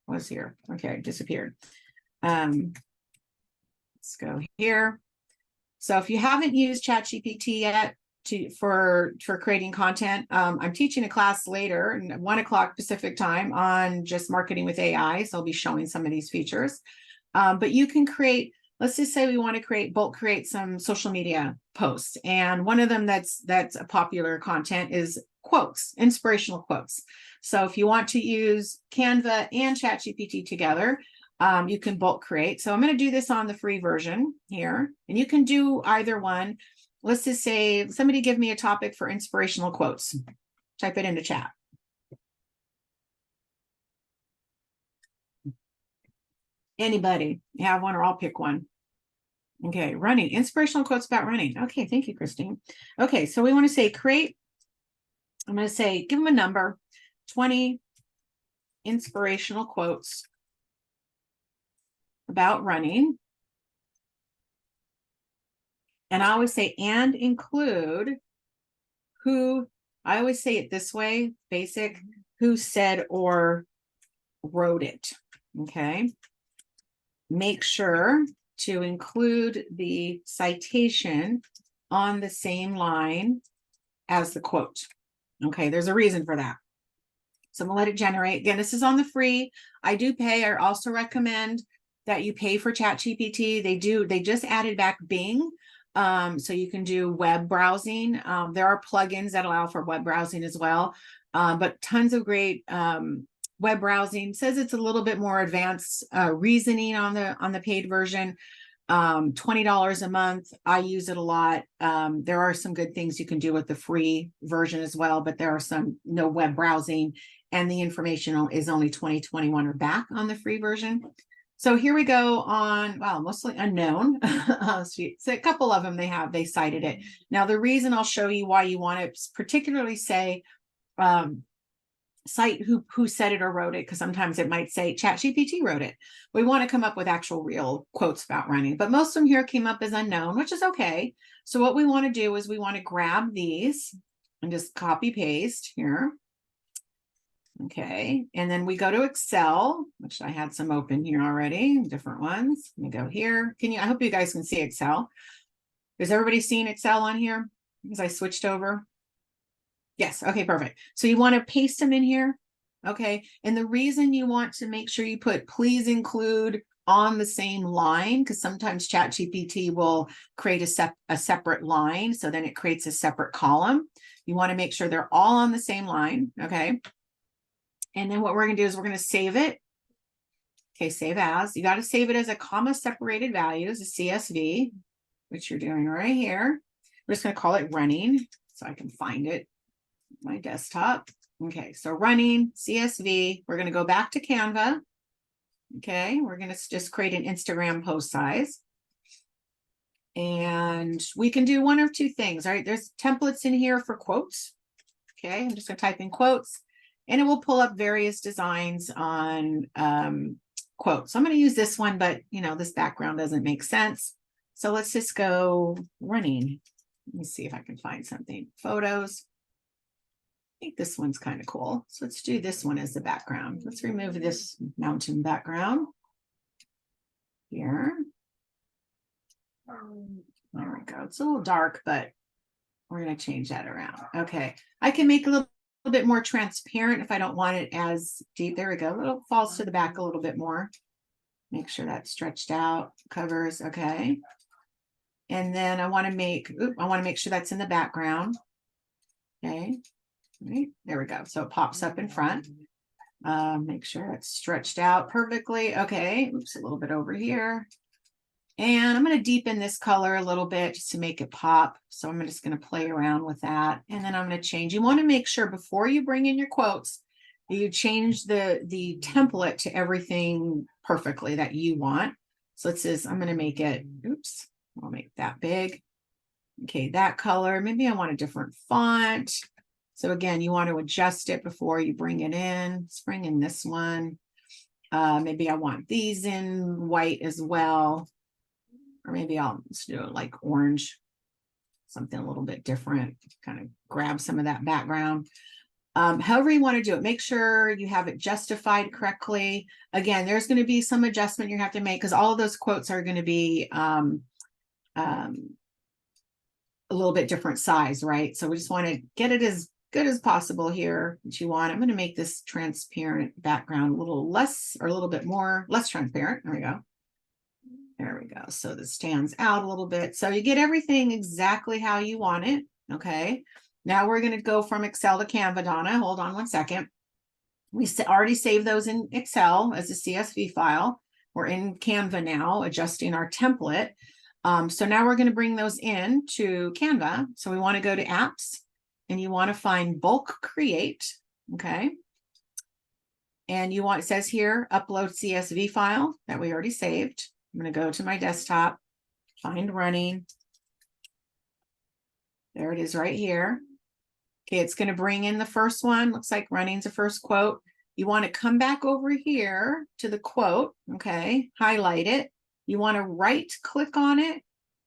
was here. Okay, disappeared. Let's go here. So if you haven't used ChatGPT yet for creating content, I'm teaching a class later, 1 o'clock Pacific time, on just marketing with AI. So I'll be showing some of these features. But you can create, let's just say we want to bulk create some social media posts. And one of them that's a popular content is quotes, inspirational quotes. So if you want to use Canva and ChatGPT together, you can bulk create. So I'm going to do this on the free version here, and you can do either one. Let's just say somebody give me a topic for inspirational quotes. Type it into chat. Anybody have one, or I'll pick one. Okay, running, inspirational quotes about running. Okay, thank you, Christine. Okay, so we want to say create. I'm going to say, give them a number, 20 inspirational quotes about running. And I always say, and include who, I always say it this way, basic, who said or wrote it. Okay. Make sure to include the citation on the same line as the quote. Okay, there's a reason for that. So I'm gonna let it generate. Again, this is on the free. I do pay. I also recommend that you pay for ChatGPT. They just added back Bing. So you can do web browsing. There are plugins that allow for web browsing as well. But tons of great web browsing. Says it's a little bit more advanced reasoning on the paid version. $20 a month. I use it a lot. There are some good things you can do with the free version as well, but there are some no web browsing, and the information is only 2021 or back on the free version. So here we go on, wow, mostly unknown. So a couple of them they cited it. Now the reason I'll show you why you want to particularly say cite who said it or wrote it, because sometimes it might say ChatGPT wrote it. We want to come up with actual real quotes about running, but most of them here came up as unknown, which is okay. So what we want to do is we want to grab these and just copy paste here. Okay, and then we go to Excel, which I had some open here already, different ones. Let me go here. I hope you guys can see Excel. Is everybody seeing Excel on here? Because I switched over. Yes, okay, perfect. So you want to paste them in here. Okay, and the reason you want to make sure you put please include on the same line, because sometimes ChatGPT will create a separate line, so then it creates a separate column. You want to make sure they're all on the same line, okay? And then what we're going to do is we're going to save it. Okay, save as. You got to save it as a comma separated values, a CSV, which you're doing right here. We're just going to call it running so I can find it on my desktop. Okay, so running CSV. We're going to go back to Canva. Okay, we're going to just create an Instagram post size. And we can do one of two things. All right, there's templates in here for quotes. Okay, I'm just going to type in quotes, and it will pull up various designs on quotes. So I'm going to use this one, but this background doesn't make sense. So let's just go running. Let me see if I can find something. Photos. I think this one's kind of cool. So let's do this one as the background. Let's remove this mountain background here. There we go. It's a little dark, but we're going to change that around. Okay. I can make a little bit more transparent if I don't want it as deep. There we go. It falls to the back a little bit more. Make sure that's stretched out, covers. Okay. And then I want to make sure that's in the background. Okay. Right. There we go. So it pops up in front. Make sure it's stretched out perfectly. Okay. Oops, a little bit over here. And I'm going to deepen this color a little bit just to make it pop. So I'm just going to play around with that. And then I'm going to change. You want to make sure before you bring in your quotes, you change the template to everything perfectly that you want. So it says, I'm going to make it, oops, I'll make that big. Okay, that color. Maybe I want a different font. So again, you want to adjust it before you bring it in. Let's bring in this one. Maybe I want these in white as well. Or maybe I'll just do it like orange, something a little bit different, kind of grab some of that background. However you want to do it, make sure you have it justified correctly. Again, there's going to be some adjustment you have to make because all of those quotes are going to be a little bit different size, right? So we just want to get it as good as possible here that you want. I'm going to make this transparent background a little less or a little bit more, less transparent. There we go. There we go. So this stands out a little bit. So you get everything exactly how you want it. Okay. Now we're going to go from Excel to Canva, Donna. Hold on one second. We already saved those in Excel as a CSV file. We're in Canva now, adjusting our template. So now we're going to bring those in to Canva. So we want to go to apps and you want to find bulk create. Okay. And you want, it says here, upload CSV file that we already saved. I'm going to go to my desktop, find running. There it is right here. Okay, it's going to bring in the first one. Looks like running's the first quote. You want to come back over here to the quote. Okay, highlight it. You want to right click on it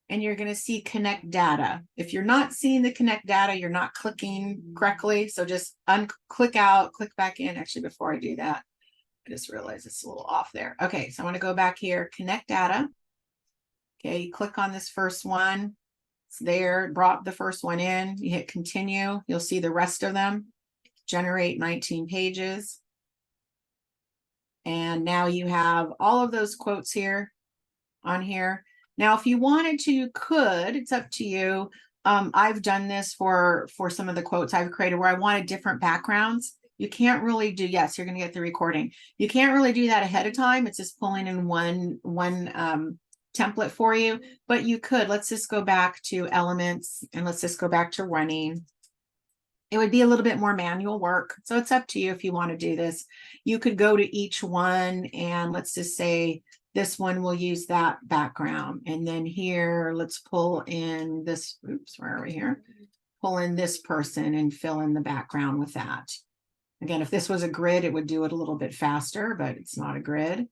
and you're going to see connect data. If you're not seeing the connect data, you're not clicking correctly. So just unclick out, click back in. Actually, before I do that, I just realized it's a little off there. Okay, so I want to go back here, connect data. Okay, you click on this first one. It's there, brought the first one in. You hit continue. You'll see the rest of them. Generate 19 pages. And now you have all of those quotes here on here. Now, if you wanted to, you could. It's up to you. I've done this for some of the quotes I've created where I wanted different backgrounds. You can't really do, yes, you're going to get the recording. You can't really do that ahead of time. It's just pulling in one template for you, but you could. Let's just go back to elements and let's just go back to running. It would be a little bit more manual work. So it's up to you if you want to do this. You could go to each one and let's just say this one will use that background. And then here, let's pull in this, oops, where are we here? Pull in this person and fill in the background with that. Again, if this was a grid, it would do it a little bit faster, but it's not a grid.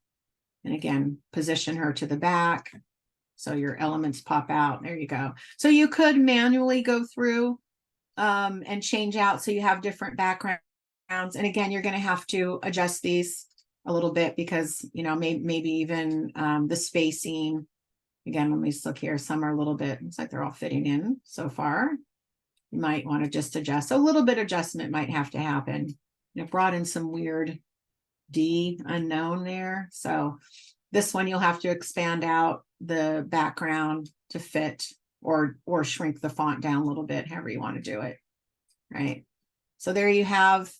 And again, position her to the back. So your elements pop out. There you go. So you could manually go through and change out so you have different backgrounds. And again, you're going to have to adjust these a little bit because, you know, maybe even the spacing. Again, let me just look here. Some are a little bit, looks like they're all fitting in so far. You might want to just adjust. A little bit adjustment might have to happen. You know, brought in some weird D unknown there. So this one, you'll have to expand out the background to fit or shrink the font down a little bit, however you want to do it. Right. So there you have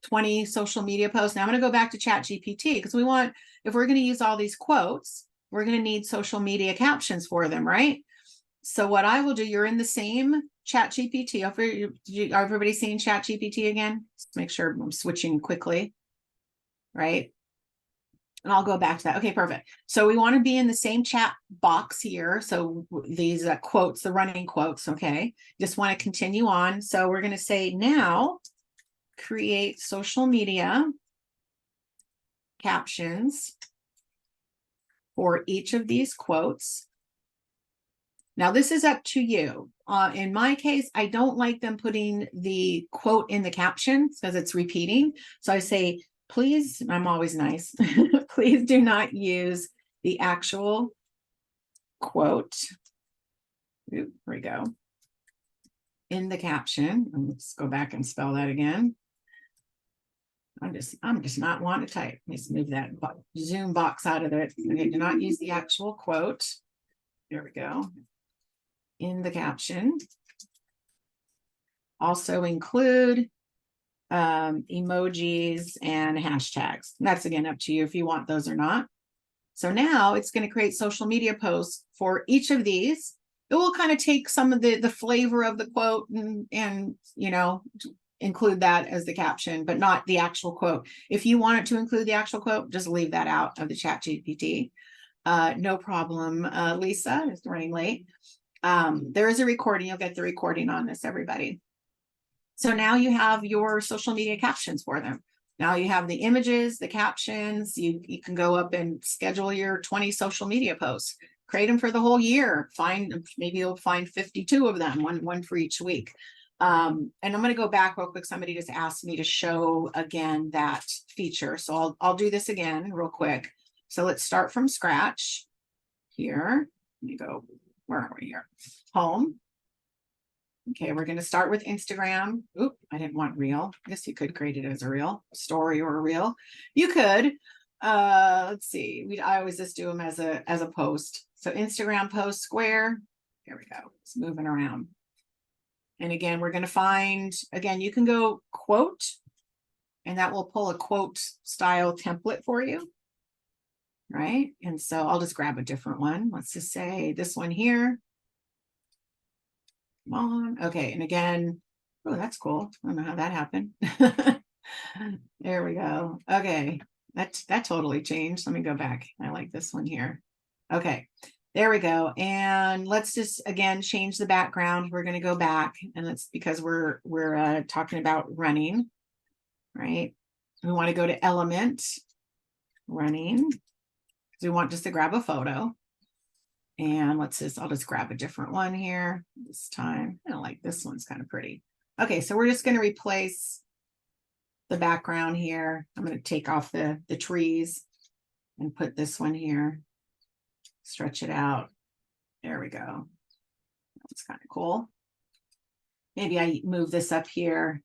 20 social media posts. Now I'm going to go back to ChatGPT because we want, if we're going to use all these quotes, we're going to need social media captions for them, right? So what I will do, you're in the same ChatGPT. Are everybody seeing ChatGPT again? Just make sure I'm switching quickly, right? And I'll go back to that. Okay, perfect. So we want to be in the same chat box here. So these quotes, the running quotes, okay? Just want to continue on. So we're going to say now, create social media captions for each of these quotes. Now, this is up to you. In my case, I don't like them putting the quote in the caption because it's repeating. So I say, please, I'm always nice. Please do not use the actual quote. Oop, here we go. In the caption. Let's go back and spell that again. I'm just not wanting to type. Let's move that Zoom box out of it. Okay, do not use the actual quote. There we go. In the caption. Also include emojis and hashtags. That's again up to you if you want those or not. So now it's going to create social media posts for each of these. It will kind of take some of the flavor of the quote and you know, include that as the caption, but not the actual quote. If you want it to include the actual quote, just leave that out of the ChatGPT. No problem. Lisa is running late. There is a recording. You'll get the recording on this, everybody. So now you have your social media captions for them. Now you have the images, the captions. You can go up and schedule your 20 social media posts. Create them for the whole year. Maybe you'll find 52 of them, one for each week. And I'm going to go back real quick. Somebody just asked me to show again that feature. So I'll do this again real quick. So let's start from scratch here. Let me go, where are we here? Home. Okay, we're going to start with Instagram. Oop, I didn't want reel. I guess you could create it as a reel, story or a reel. You could. Let's see. I always just do them as a post. So Instagram post square. There we go. It's moving around. And again, we're going to find, again, you can go quote, and that will pull a quote style template for you. Right. And so I'll just grab a different one. Let's just say this one here. Come on. Okay. And again, oh, that's cool. I don't know how that happened. There we go. Okay. That totally changed. Let me go back. I like this one here. Okay. There we go. And let's just, again, change the background. We're going to go back, and that's because we're talking about running, right? We want to go to element, running. So we want just to grab a photo. And I'll just grab a different one here this time. I don't like this one's kind of pretty. Okay, so we're just going to replace the background here. I'm going to take off the trees and put this one here. Stretch it out. There we go. That's kind of cool. Maybe I move this up here.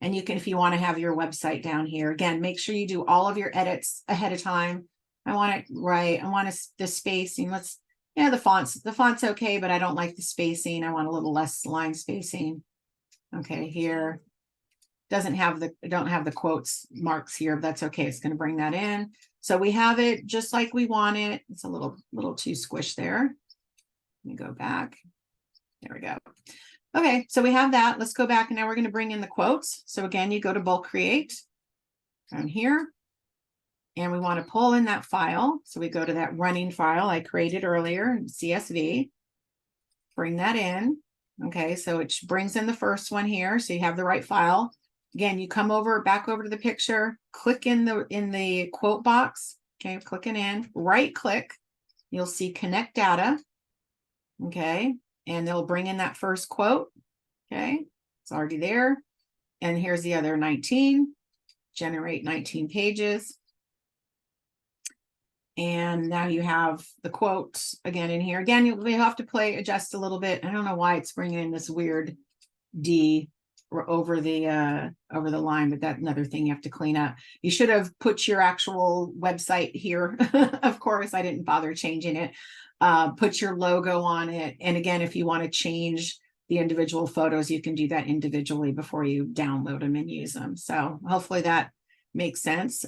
And you can, if you want to have your website down here, again, make sure you do all of your edits ahead of time. I want it right. I want the spacing. The font's okay, but I don't like the spacing. I want a little less line spacing. Okay, here. Don't have the quotes marks here, but that's okay. It's going to bring that in. So we have it just like we want it. It's a little too squished there. Let me go back. There we go. Okay, so we have that. Let's go back, and now we're going to bring in the quotes. So again, you go to bulk create down here, and we want to pull in that file. So we go to that running file I created earlier, CSV, bring that in. Okay, so it brings in the first one here. So you have the right file. Again, you come back over to the picture, click in the quote box. Okay, clicking in, right click, you'll see connect data. Okay, and they'll bring in that first quote. Okay, it's already there. And here's the other 19, generate 19 pages. And now you have the quotes again in here. Again, you'll have to adjust a little bit. I don't know why it's bringing in this weird D over the line, but that's another thing you have to clean up. You should have put your actual website here. Of course, I didn't bother changing it. Put your logo on it. And again, if you want to change the individual photos, you can do that individually before you download them and use them. So hopefully that makes sense.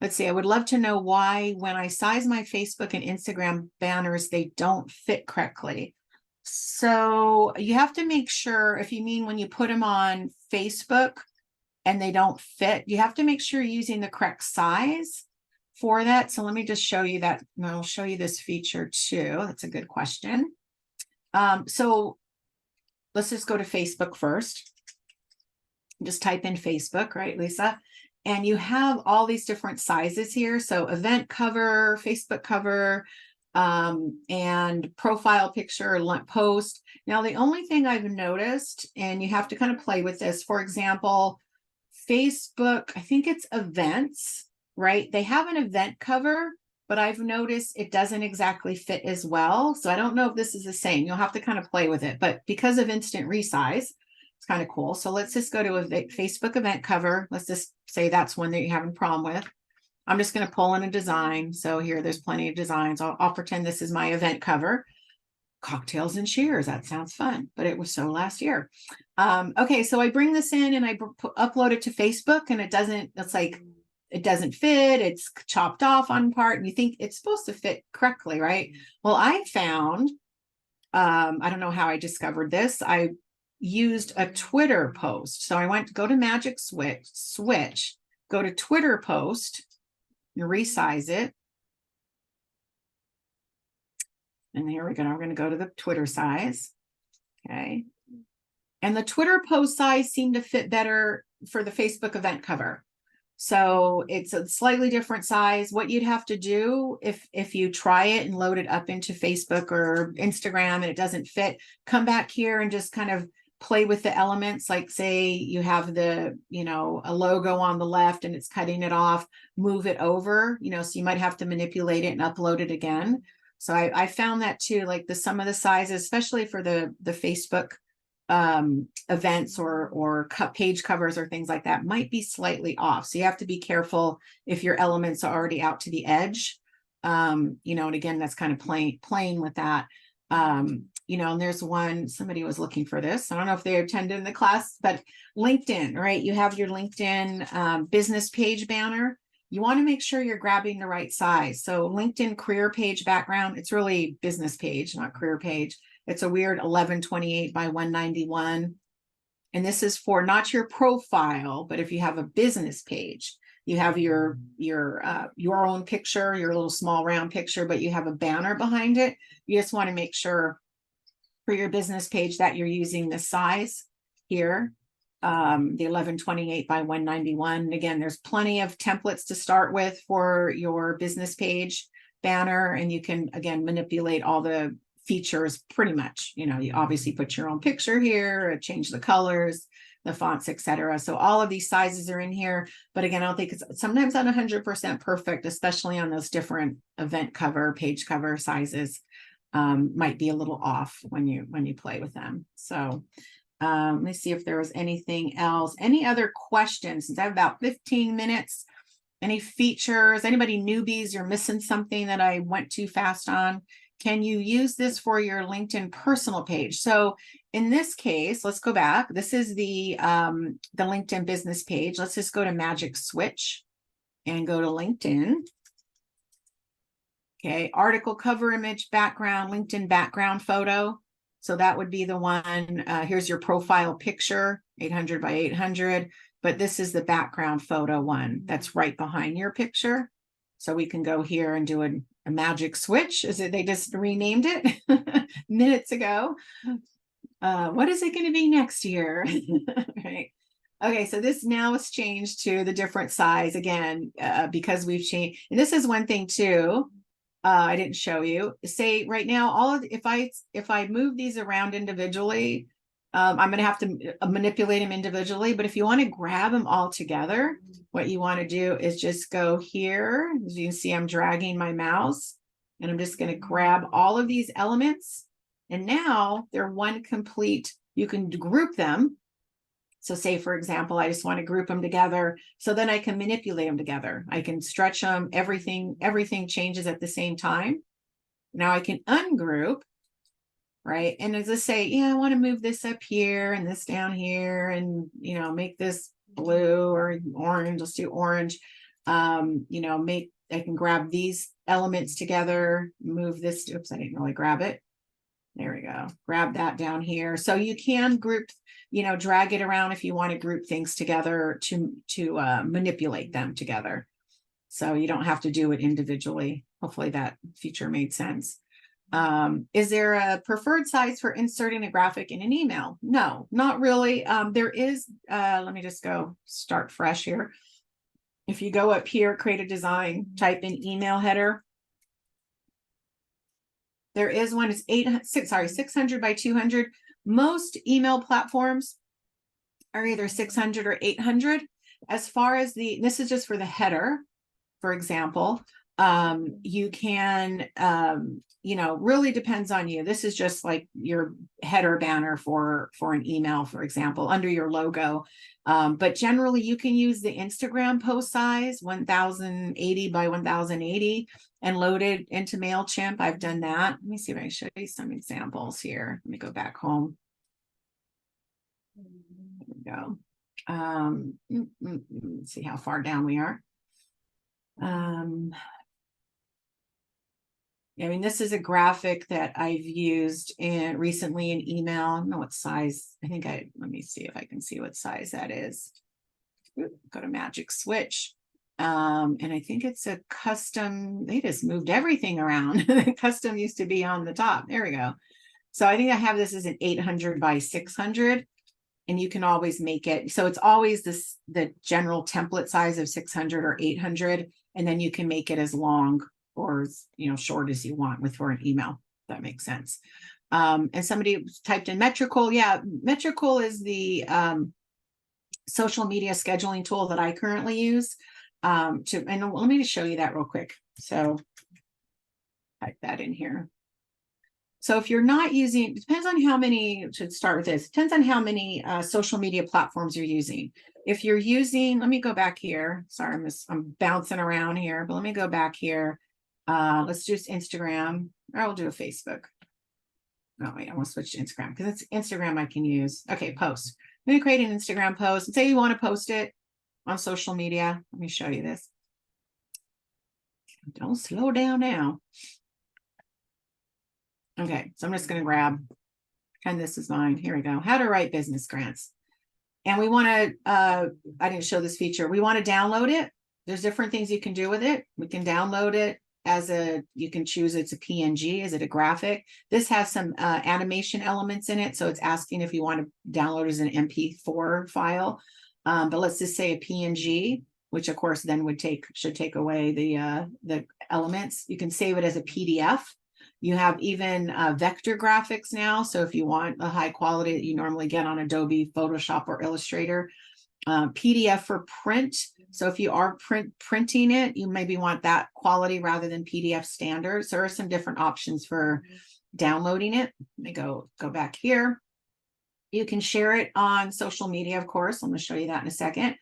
Let's see, I would love to know why when I size my Facebook and Instagram banners, they don't fit correctly. So you have to make sure, if you mean when you put them on Facebook and they don't fit, you have to make sure you're using the correct size for that. So let me just show you that. And I'll show you this feature too. That's a good question. So let's just go to Facebook first. Just type in Facebook, right, Lisa? And you have all these different sizes here. So event cover, Facebook cover, and profile picture, post. Now, the only thing I've noticed, and you have to kind of play with this, for example, Facebook, I think it's events, right? They have an event cover, but I've noticed it doesn't exactly fit as well. So I don't know if this is the same. You'll have to kind of play with it, but because of instant resize, it's kind of cool. So let's just go to a Facebook event cover. Let's just say that's one that you're having a problem with. I'm just going to pull in a design. So here, there's plenty of designs. I'll pretend this is my event cover. Cocktails and cheers. That sounds fun, but it was so last year. Okay, so I bring this in and I upload it to Facebook, and it doesn't fit. It's chopped off on part, and you think it's supposed to fit correctly, right? Well, I found, I don't know how I discovered this. I used a Twitter post. So I go to Magic Switch, go to Twitter post, and resize it. And here we go. We're going to go to the Twitter size. Okay. And the Twitter post size seemed to fit better for the Facebook event cover. So it's a slightly different size. What you'd have to do if you try it and load it up into Facebook or Instagram and it doesn't fit, come back here and just kind of play with the elements, like say you have the, you know, a logo on the left and it's cutting it off, move it over, you know, so you might have to manipulate it and upload it again. So I found that too, like some of the sizes, especially for the Facebook events or page covers or things like that, might be slightly off. So you have to be careful if your elements are already out to the edge. You know, and again, that's kind of playing with that. You know, and there's one, somebody was looking for this. I don't know if they attended the class, but LinkedIn, right? You have your LinkedIn business page banner. You want to make sure you're grabbing the right size. So LinkedIn career page background, it's really business page, not career page. It's a weird 1128 by 191. And this is for not your profile, but if you have a business page, you have your own picture, your little small round picture, but you have a banner behind it. You just want to make sure for your business page that you're using the size here, the 1128 by 191. And again, there's plenty of templates to start with for your business page banner, and you can again manipulate all the features pretty much. You know, you obviously put your own picture here, change the colors, the fonts, etc. So all of these sizes are in here, but again, I don't think it's sometimes not 100% perfect, especially on those different event cover, page cover sizes. Might be a little off when you play with them. So let me see if there was anything else. Any other questions? Since I have about 15 minutes. Any features? Anybody newbies? You're missing something that I went too fast on. Can you use this for your LinkedIn personal page? So in this case, let's go back. This is the LinkedIn business page. Let's just go to Magic Switch and go to LinkedIn. Okay, article cover image, background, LinkedIn background photo. So that would be the one. Here's your profile picture, 800 by 800. But this is the background photo one that's right behind your picture. So we can go here and do a magic switch. Is it? They just renamed it minutes ago. What is it going to be next year? Right. Okay, so this now is changed to the different size again, because we've changed. And this is one thing too. I didn't show you. Say right now, if I move these around individually, I'm going to have to manipulate them individually. But if you want to grab them all together, what you want to do is just go here. As you can see, I'm dragging my mouse, and I'm just going to grab all of these elements. And now they're one complete. You can group them. So say, for example, I just want to group them together. So then I can manipulate them together. I can stretch them. Everything changes at the same time. Now I can ungroup, right? And as I say, yeah, I want to move this up here and this down here and, you know, make this blue or orange. Let's do orange. You know, I can grab these elements together, move this. Oops, I didn't really grab it. There we go. Grab that down here. So you can group, you know, drag it around if you want to group things together to manipulate them together. So you don't have to do it individually. Hopefully that feature made sense. Is there a preferred size for inserting a graphic in an email? No, not really. There is, let me just go start fresh here. If you go up here, create a design, type in email header. There is one, it's 600 by 200. Most email platforms are either 600 or 800. As far as this is just for the header, for example, you can, you know, really depends on you. This is just like your header banner for an email, for example, under your logo. But generally you can use the Instagram post size, 1080 by 1080, and load it into MailChimp. I've done that. Let me see if I can show you some examples here. Let me go back home. There we go. Let's see how far down we are. I mean, this is a graphic that I've used recently in email. I don't know what size. Let me see if I can see what size that is. Go to Magic Switch. And I think it's a custom. They just moved everything around. Custom used to be on the top. There we go. So I think I have this as an 800 by 600. And you can always make it. So it's always the general template size of 600 or 800. And then you can make it as long or, you know, short as you want for an email. If that makes sense. And somebody typed in Metricool. Yeah, Metricool is the social media scheduling tool that I currently use. And let me just show you that real quick. So type that in here. So if you're not using, it depends on how many, should start with this, depends on how many social media platforms you're using. If you're using, let me go back here. Sorry, I'm bouncing around here, but let me go back here. Let's do Instagram, or I'll do a Facebook. Oh wait, I want to switch to Instagram because it's Instagram I can use. Okay, post. I'm going to create an Instagram post and say you want to post it on social media. Let me show you this. Don't slow down now. Okay, so I'm just going to grab, and this is mine. Here we go. How to write business grants. And we want to, I didn't show this feature. We want to download it. There's different things you can do with it. We can download it as you can choose it's a PNG, is it a graphic? This has some animation elements in it. So it's asking if you want to download as an MP4 file. But let's just say a PNG, which of course then should take away the elements. You can save it as a PDF. You have even vector graphics now. So if you want a high quality that you normally get on Adobe, Photoshop, or Illustrator, PDF for print. So if you are printing it, you maybe want that quality rather than PDF standard. So there are some different options for downloading it. Let me go back here. You can share it on social media, of course. I'm going to show you that in a second.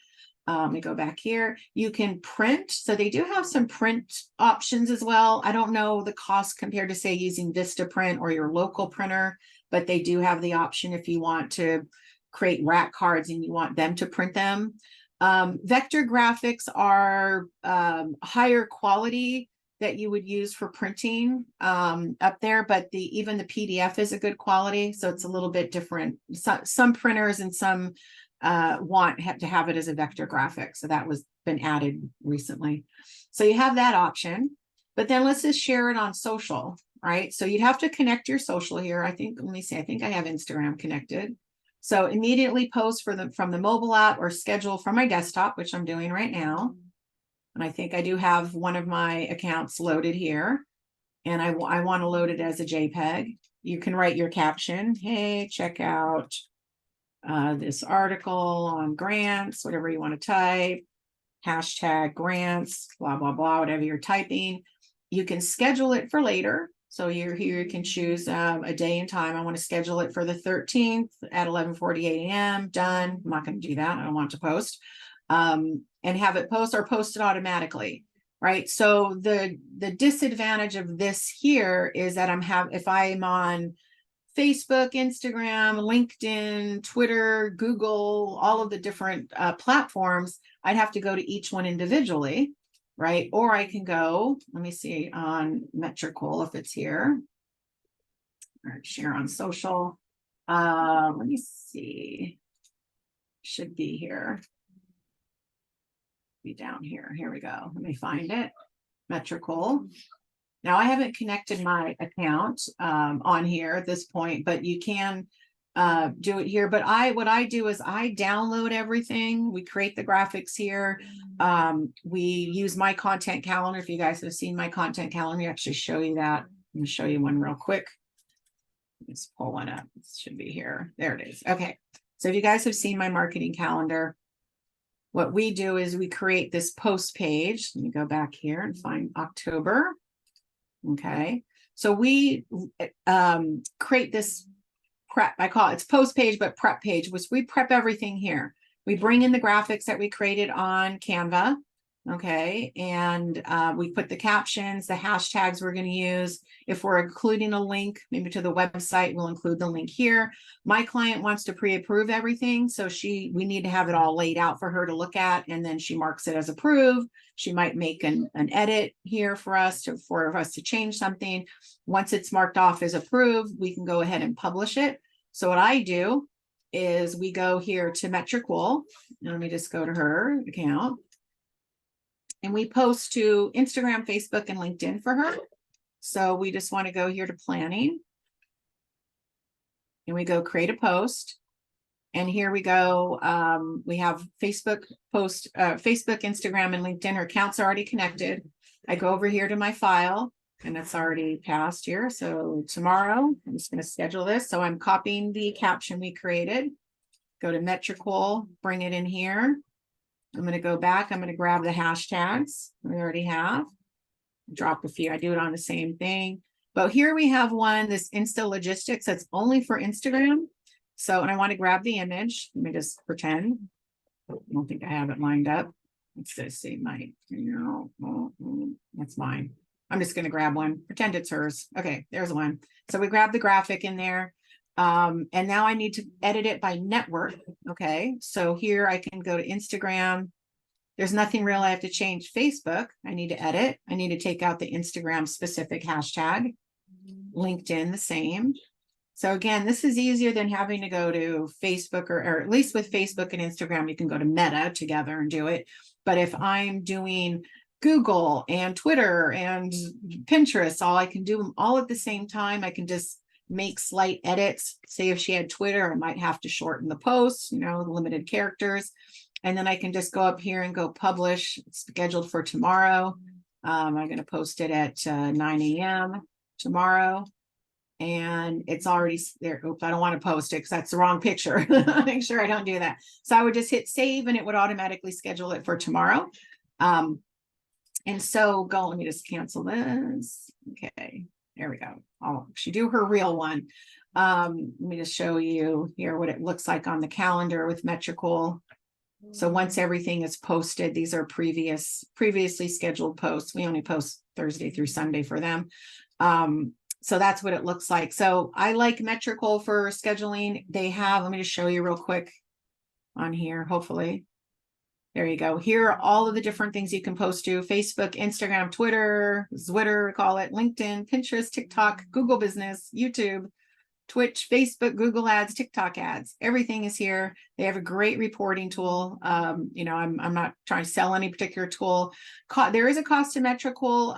Let me go back here. You can print. So they do have some print options as well. I don't know the cost compared to, say, using Vistaprint or your local printer, but they do have the option if you want to create rack cards and you want them to print them. Vector graphics are higher quality that you would use for printing up there, but even the PDF is a good quality. So it's a little bit different. Some printers and some have to have it as a vector graphic. So that was been added recently. So you have that option, but then let's just share it on social, right? So you'd have to connect your social here. I think I have Instagram connected. So immediately post from the mobile app or schedule from my desktop, which I'm doing right now. And I think I do have one of my accounts loaded here. And I want to load it as a JPEG. You can write your caption. Hey, check out this article on grants, whatever you want to type, hashtag grants, blah, blah, blah, whatever you're typing. You can schedule it for later. So here you can choose a day and time. I want to schedule it for the 13th at 11:48 a.m. Done. I'm not going to do that. I don't want to post. And have it post or post it automatically, right? So the disadvantage of this here is that if I'm on Facebook, Instagram, LinkedIn, Twitter, Google, all of the different platforms, I'd have to go to each one individually, right? Or I can go, let me see on Metricool if it's here, or share on social. Let me see, should be here. Be down here. Here we go. Let me find it. Metricool. Now I haven't connected my account on here at this point, but you can do it here. But what I do is I download everything. We create the graphics here. We use my content calendar. If you guys have seen my content calendar, I actually show you that. I'm going to show you one real quick. Let's pull one up. It should be here. There it is. Okay. So if you guys have seen my marketing calendar, what we do is we create this post page. Let me go back here and find October. Okay. So we create this prep. I call it's post page, but prep page, which we prep everything here. We bring in the graphics that we created on Canva. Okay. And we put the captions, the hashtags we're going to use. If we're including a link, maybe to the website, we'll include the link here. My client wants to pre-approve everything. So we need to have it all laid out for her to look at. And then she marks it as approved. She might make an edit here for us to change something. Once it's marked off as approved, we can go ahead and publish it. So what I do is we go here to Metricool. Let me just go to her account. And we post to Instagram, Facebook, and LinkedIn for her. So we just want to go here to planning. And we go create a post. And here we go. We have Facebook post, Facebook, Instagram, and LinkedIn. Her accounts are already connected. I go over here to my file. and it's already passed here. So tomorrow, I'm just going to schedule this. So I'm copying the caption we created. Go to Metricool, bring it in here. I'm going to go back. I'm going to grab the hashtags we already have. Drop a few. I do it on the same thing. But here we have one, this Insta Logistics, that's only for Instagram. So, and I want to grab the image. Let me just pretend. I don't think I have it lined up. Let's just see my, that's mine. I'm just going to grab one, pretend it's hers. Okay, there's one. So we grab the graphic in there. And now I need to edit it by network. Okay, so here I can go to Instagram. There's nothing real I have to change. Facebook, I need to edit. I need to take out the Instagram specific hashtag. LinkedIn, the same. So again, this is easier than having to go to Facebook or at least with Facebook and Instagram, you can go to Meta together and do it. But if I'm doing Google and Twitter and Pinterest, all I can do them all at the same time. I can just make slight edits. Say if she had Twitter, I might have to shorten the post, limited characters. And then I can just go up here and go publish. It's scheduled for tomorrow. I'm going to post it at 9 a.m. tomorrow. And it's already there. Oops, I don't want to post it because that's the wrong picture. Make sure I don't do that. So I would just hit save and it would automatically schedule it for tomorrow. And so let me just cancel this. Okay, there we go. I'll actually do her real one. Let me just show you here what it looks like on the calendar with Metricool. So once everything is posted, these are previously scheduled posts. We only post Thursday through Sunday for them. So that's what it looks like. So I like Metricool for scheduling. They have, let me just show you real quick on here, hopefully. There you go. Here are all of the different things you can post to: Facebook, Instagram, Twitter, Zwitter, call it, LinkedIn, Pinterest, TikTok, Google Business, YouTube, Twitch, Facebook, Google Ads, TikTok ads. Everything is here. They have a great reporting tool. I'm not trying to sell any particular tool. There is a cost to Metricool.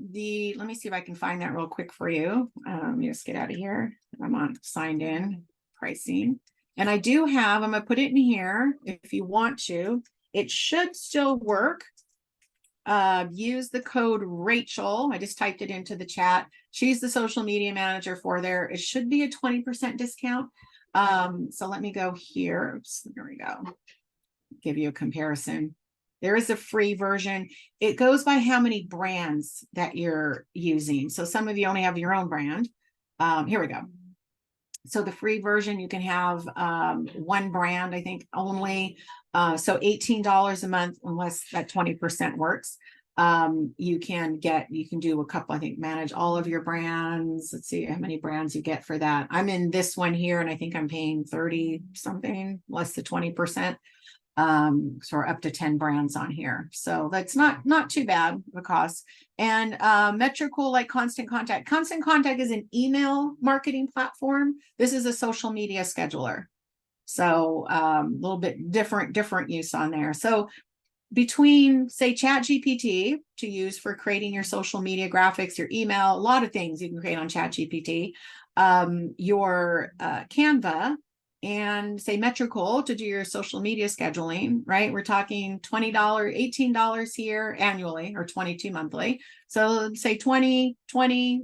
Let me see if I can find that real quick for you. Let me just get out of here. I'm on signed in pricing. And I do have, I'm going to put it in here if you want to. It should still work. Use the code Rachel. I just typed it into the chat. She's the social media manager for there. It should be a 20% discount. So let me go here. Oops, there we go. Give you a comparison. There is a free version. It goes by how many brands that you're using. So some of you only have your own brand. Here we go. So the free version, you can have one brand, I think only. So $18 a month, unless that 20% works. You can do a couple, I think, manage all of your brands. Let's see how many brands you get for that. I'm in this one here, and I think I'm paying 30 something, less than 20%. So up to 10 brands on here. So that's not too bad the cost. And Metricool, like Constant Contact. Constant Contact is an email marketing platform. This is a social media scheduler. So a little bit different use on there. So between, say, ChatGPT to use for creating your social media graphics, your email, a lot of things you can create on ChatGPT, your Canva, and say Metricool to do your social media scheduling, right? We're talking $20, $18 here annually, or 22 monthly. So say 20,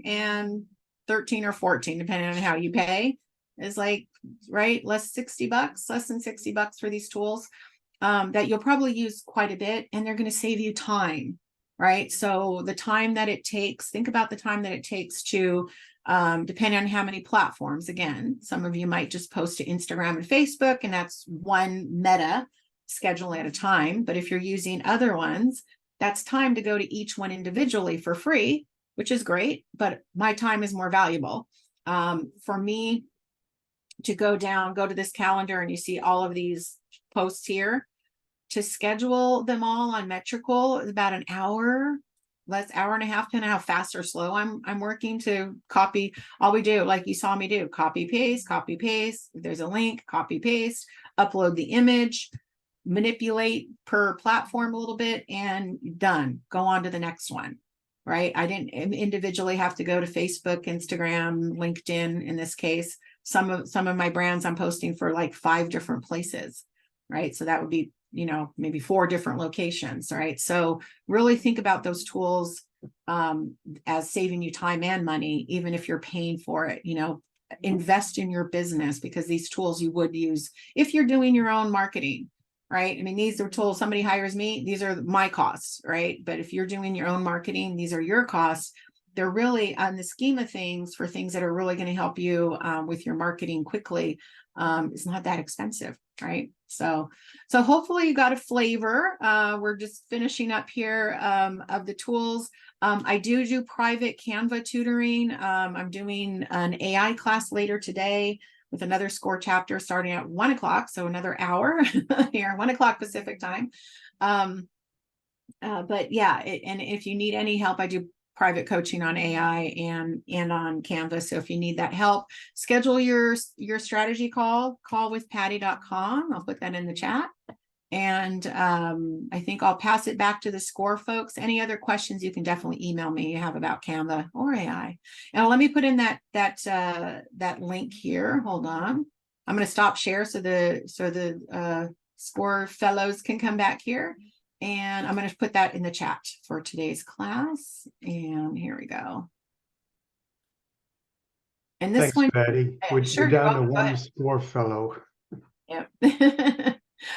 and 13 or 14, depending on how you pay, is like, right? Less than $60 for these tools that you'll probably use quite a bit, and they're going to save you time, right? So the time that it takes, think about the time that it takes to depending on how many platforms. Again, some of you might just post to Instagram and Facebook, and that's one meta schedule at a time. But if you're using other ones, that's time to go to each one individually for free, which is great, but my time is more valuable. For me to go to this calendar, and you see all of these posts here, to schedule them all on Metricool is about an hour. Less, hour and a half, depending on how fast or slow I'm working to copy. All we do, like you saw me do, copy paste. If there's a link, copy paste, upload the image, manipulate per platform a little bit, and done. Go on to the next one, right? I didn't individually have to go to Facebook, Instagram, LinkedIn in this case. Some of my brands I'm posting for like 5 different places, right? So that would be maybe 4 different locations, right? So really think about those tools. as saving you time and money, even if you're paying for it. Invest in your business, because these tools you would use if you're doing your own marketing, right? I mean, these are tools, somebody hires me, these are my costs, right? But if you're doing your own marketing, these are your costs. They're really, on the scheme of things, for things that are really going to help you with your marketing quickly, it's not that expensive, right? So hopefully you got a flavor. We're just finishing up here of the tools. I do private Canva tutoring. I'm doing an AI class later today with another SCORE chapter starting at 1 o'clock. So another hour here, 1 o'clock Pacific time. But yeah, and if you need any help, I do private coaching on AI and on Canva. So if you need that help, schedule your strategy call with patty.com. I'll put that in the chat. And I think I'll pass it back to the SCORE folks. Any other questions, you can definitely email me you have about Canva or AI. And let me put in that link here. Hold on. I'm going to stop share so the SCORE fellows can come back here. And I'm going to put that in the chat for today's class. And here we go. And this Thanks, one, Patty. We're sure, down to go one ahead. SCORE fellow. Yep.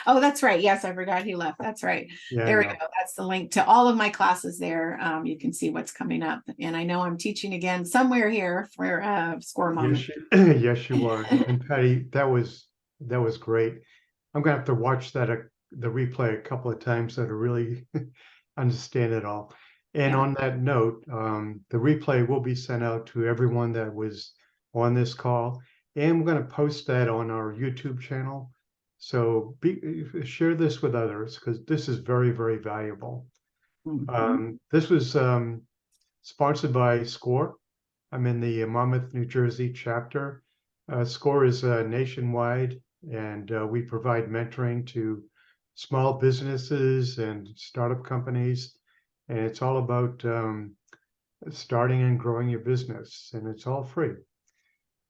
Oh, that's right. Yes, I forgot he left. That's right. Yeah, There we go. That's the link to all of my classes there. You can see what's coming up. And I know I'm teaching again somewhere here for SCORE moment. Yes, you are. And Patty, that was great. I'm gonna have to watch that the replay a couple of times so to really understand it all. And Yeah. on that note, the replay will be sent out to everyone that was on this call, and we're going to post that on our YouTube channel. So share this with others, because this is very, very valuable. This was sponsored by SCORE. I'm in the Monmouth, New Jersey chapter. SCORE is nationwide, and we provide mentoring to small businesses and startup companies. And it's all about starting and growing your business, and it's all free.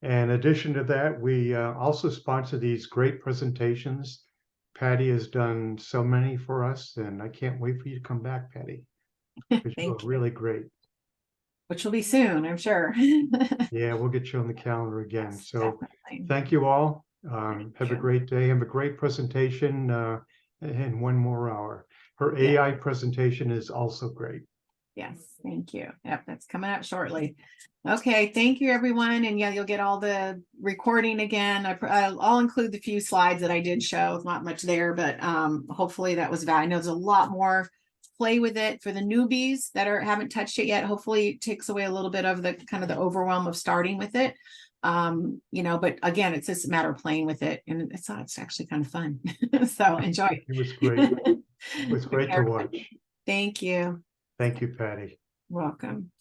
And in addition to that, we also sponsor these great presentations. Patty has done so many for us, and I can't wait for you to come back, Patty, because you are really great. Which will be soon, I'm sure. Yeah, we'll get you on the calendar again. Yes, So definitely. thank you all. Have a great day. Have a great presentation in 1 more hour. Her AI presentation is also great. Yes, thank you. Yep, that's coming up shortly. Okay, thank you, everyone. And yeah, you'll get all the recording again. I'll include the few slides that I did show. It's not much there, but hopefully that was valuable. I know there's a lot more play with it for the newbies that haven't touched it yet. Hopefully it takes away a little bit of the kind of the overwhelm of starting with it. But again, it's just a matter of playing with it, and it's actually kind of fun. So enjoy. It was great. It was great to watch. Thank you. Thank you, Patty. Welcome.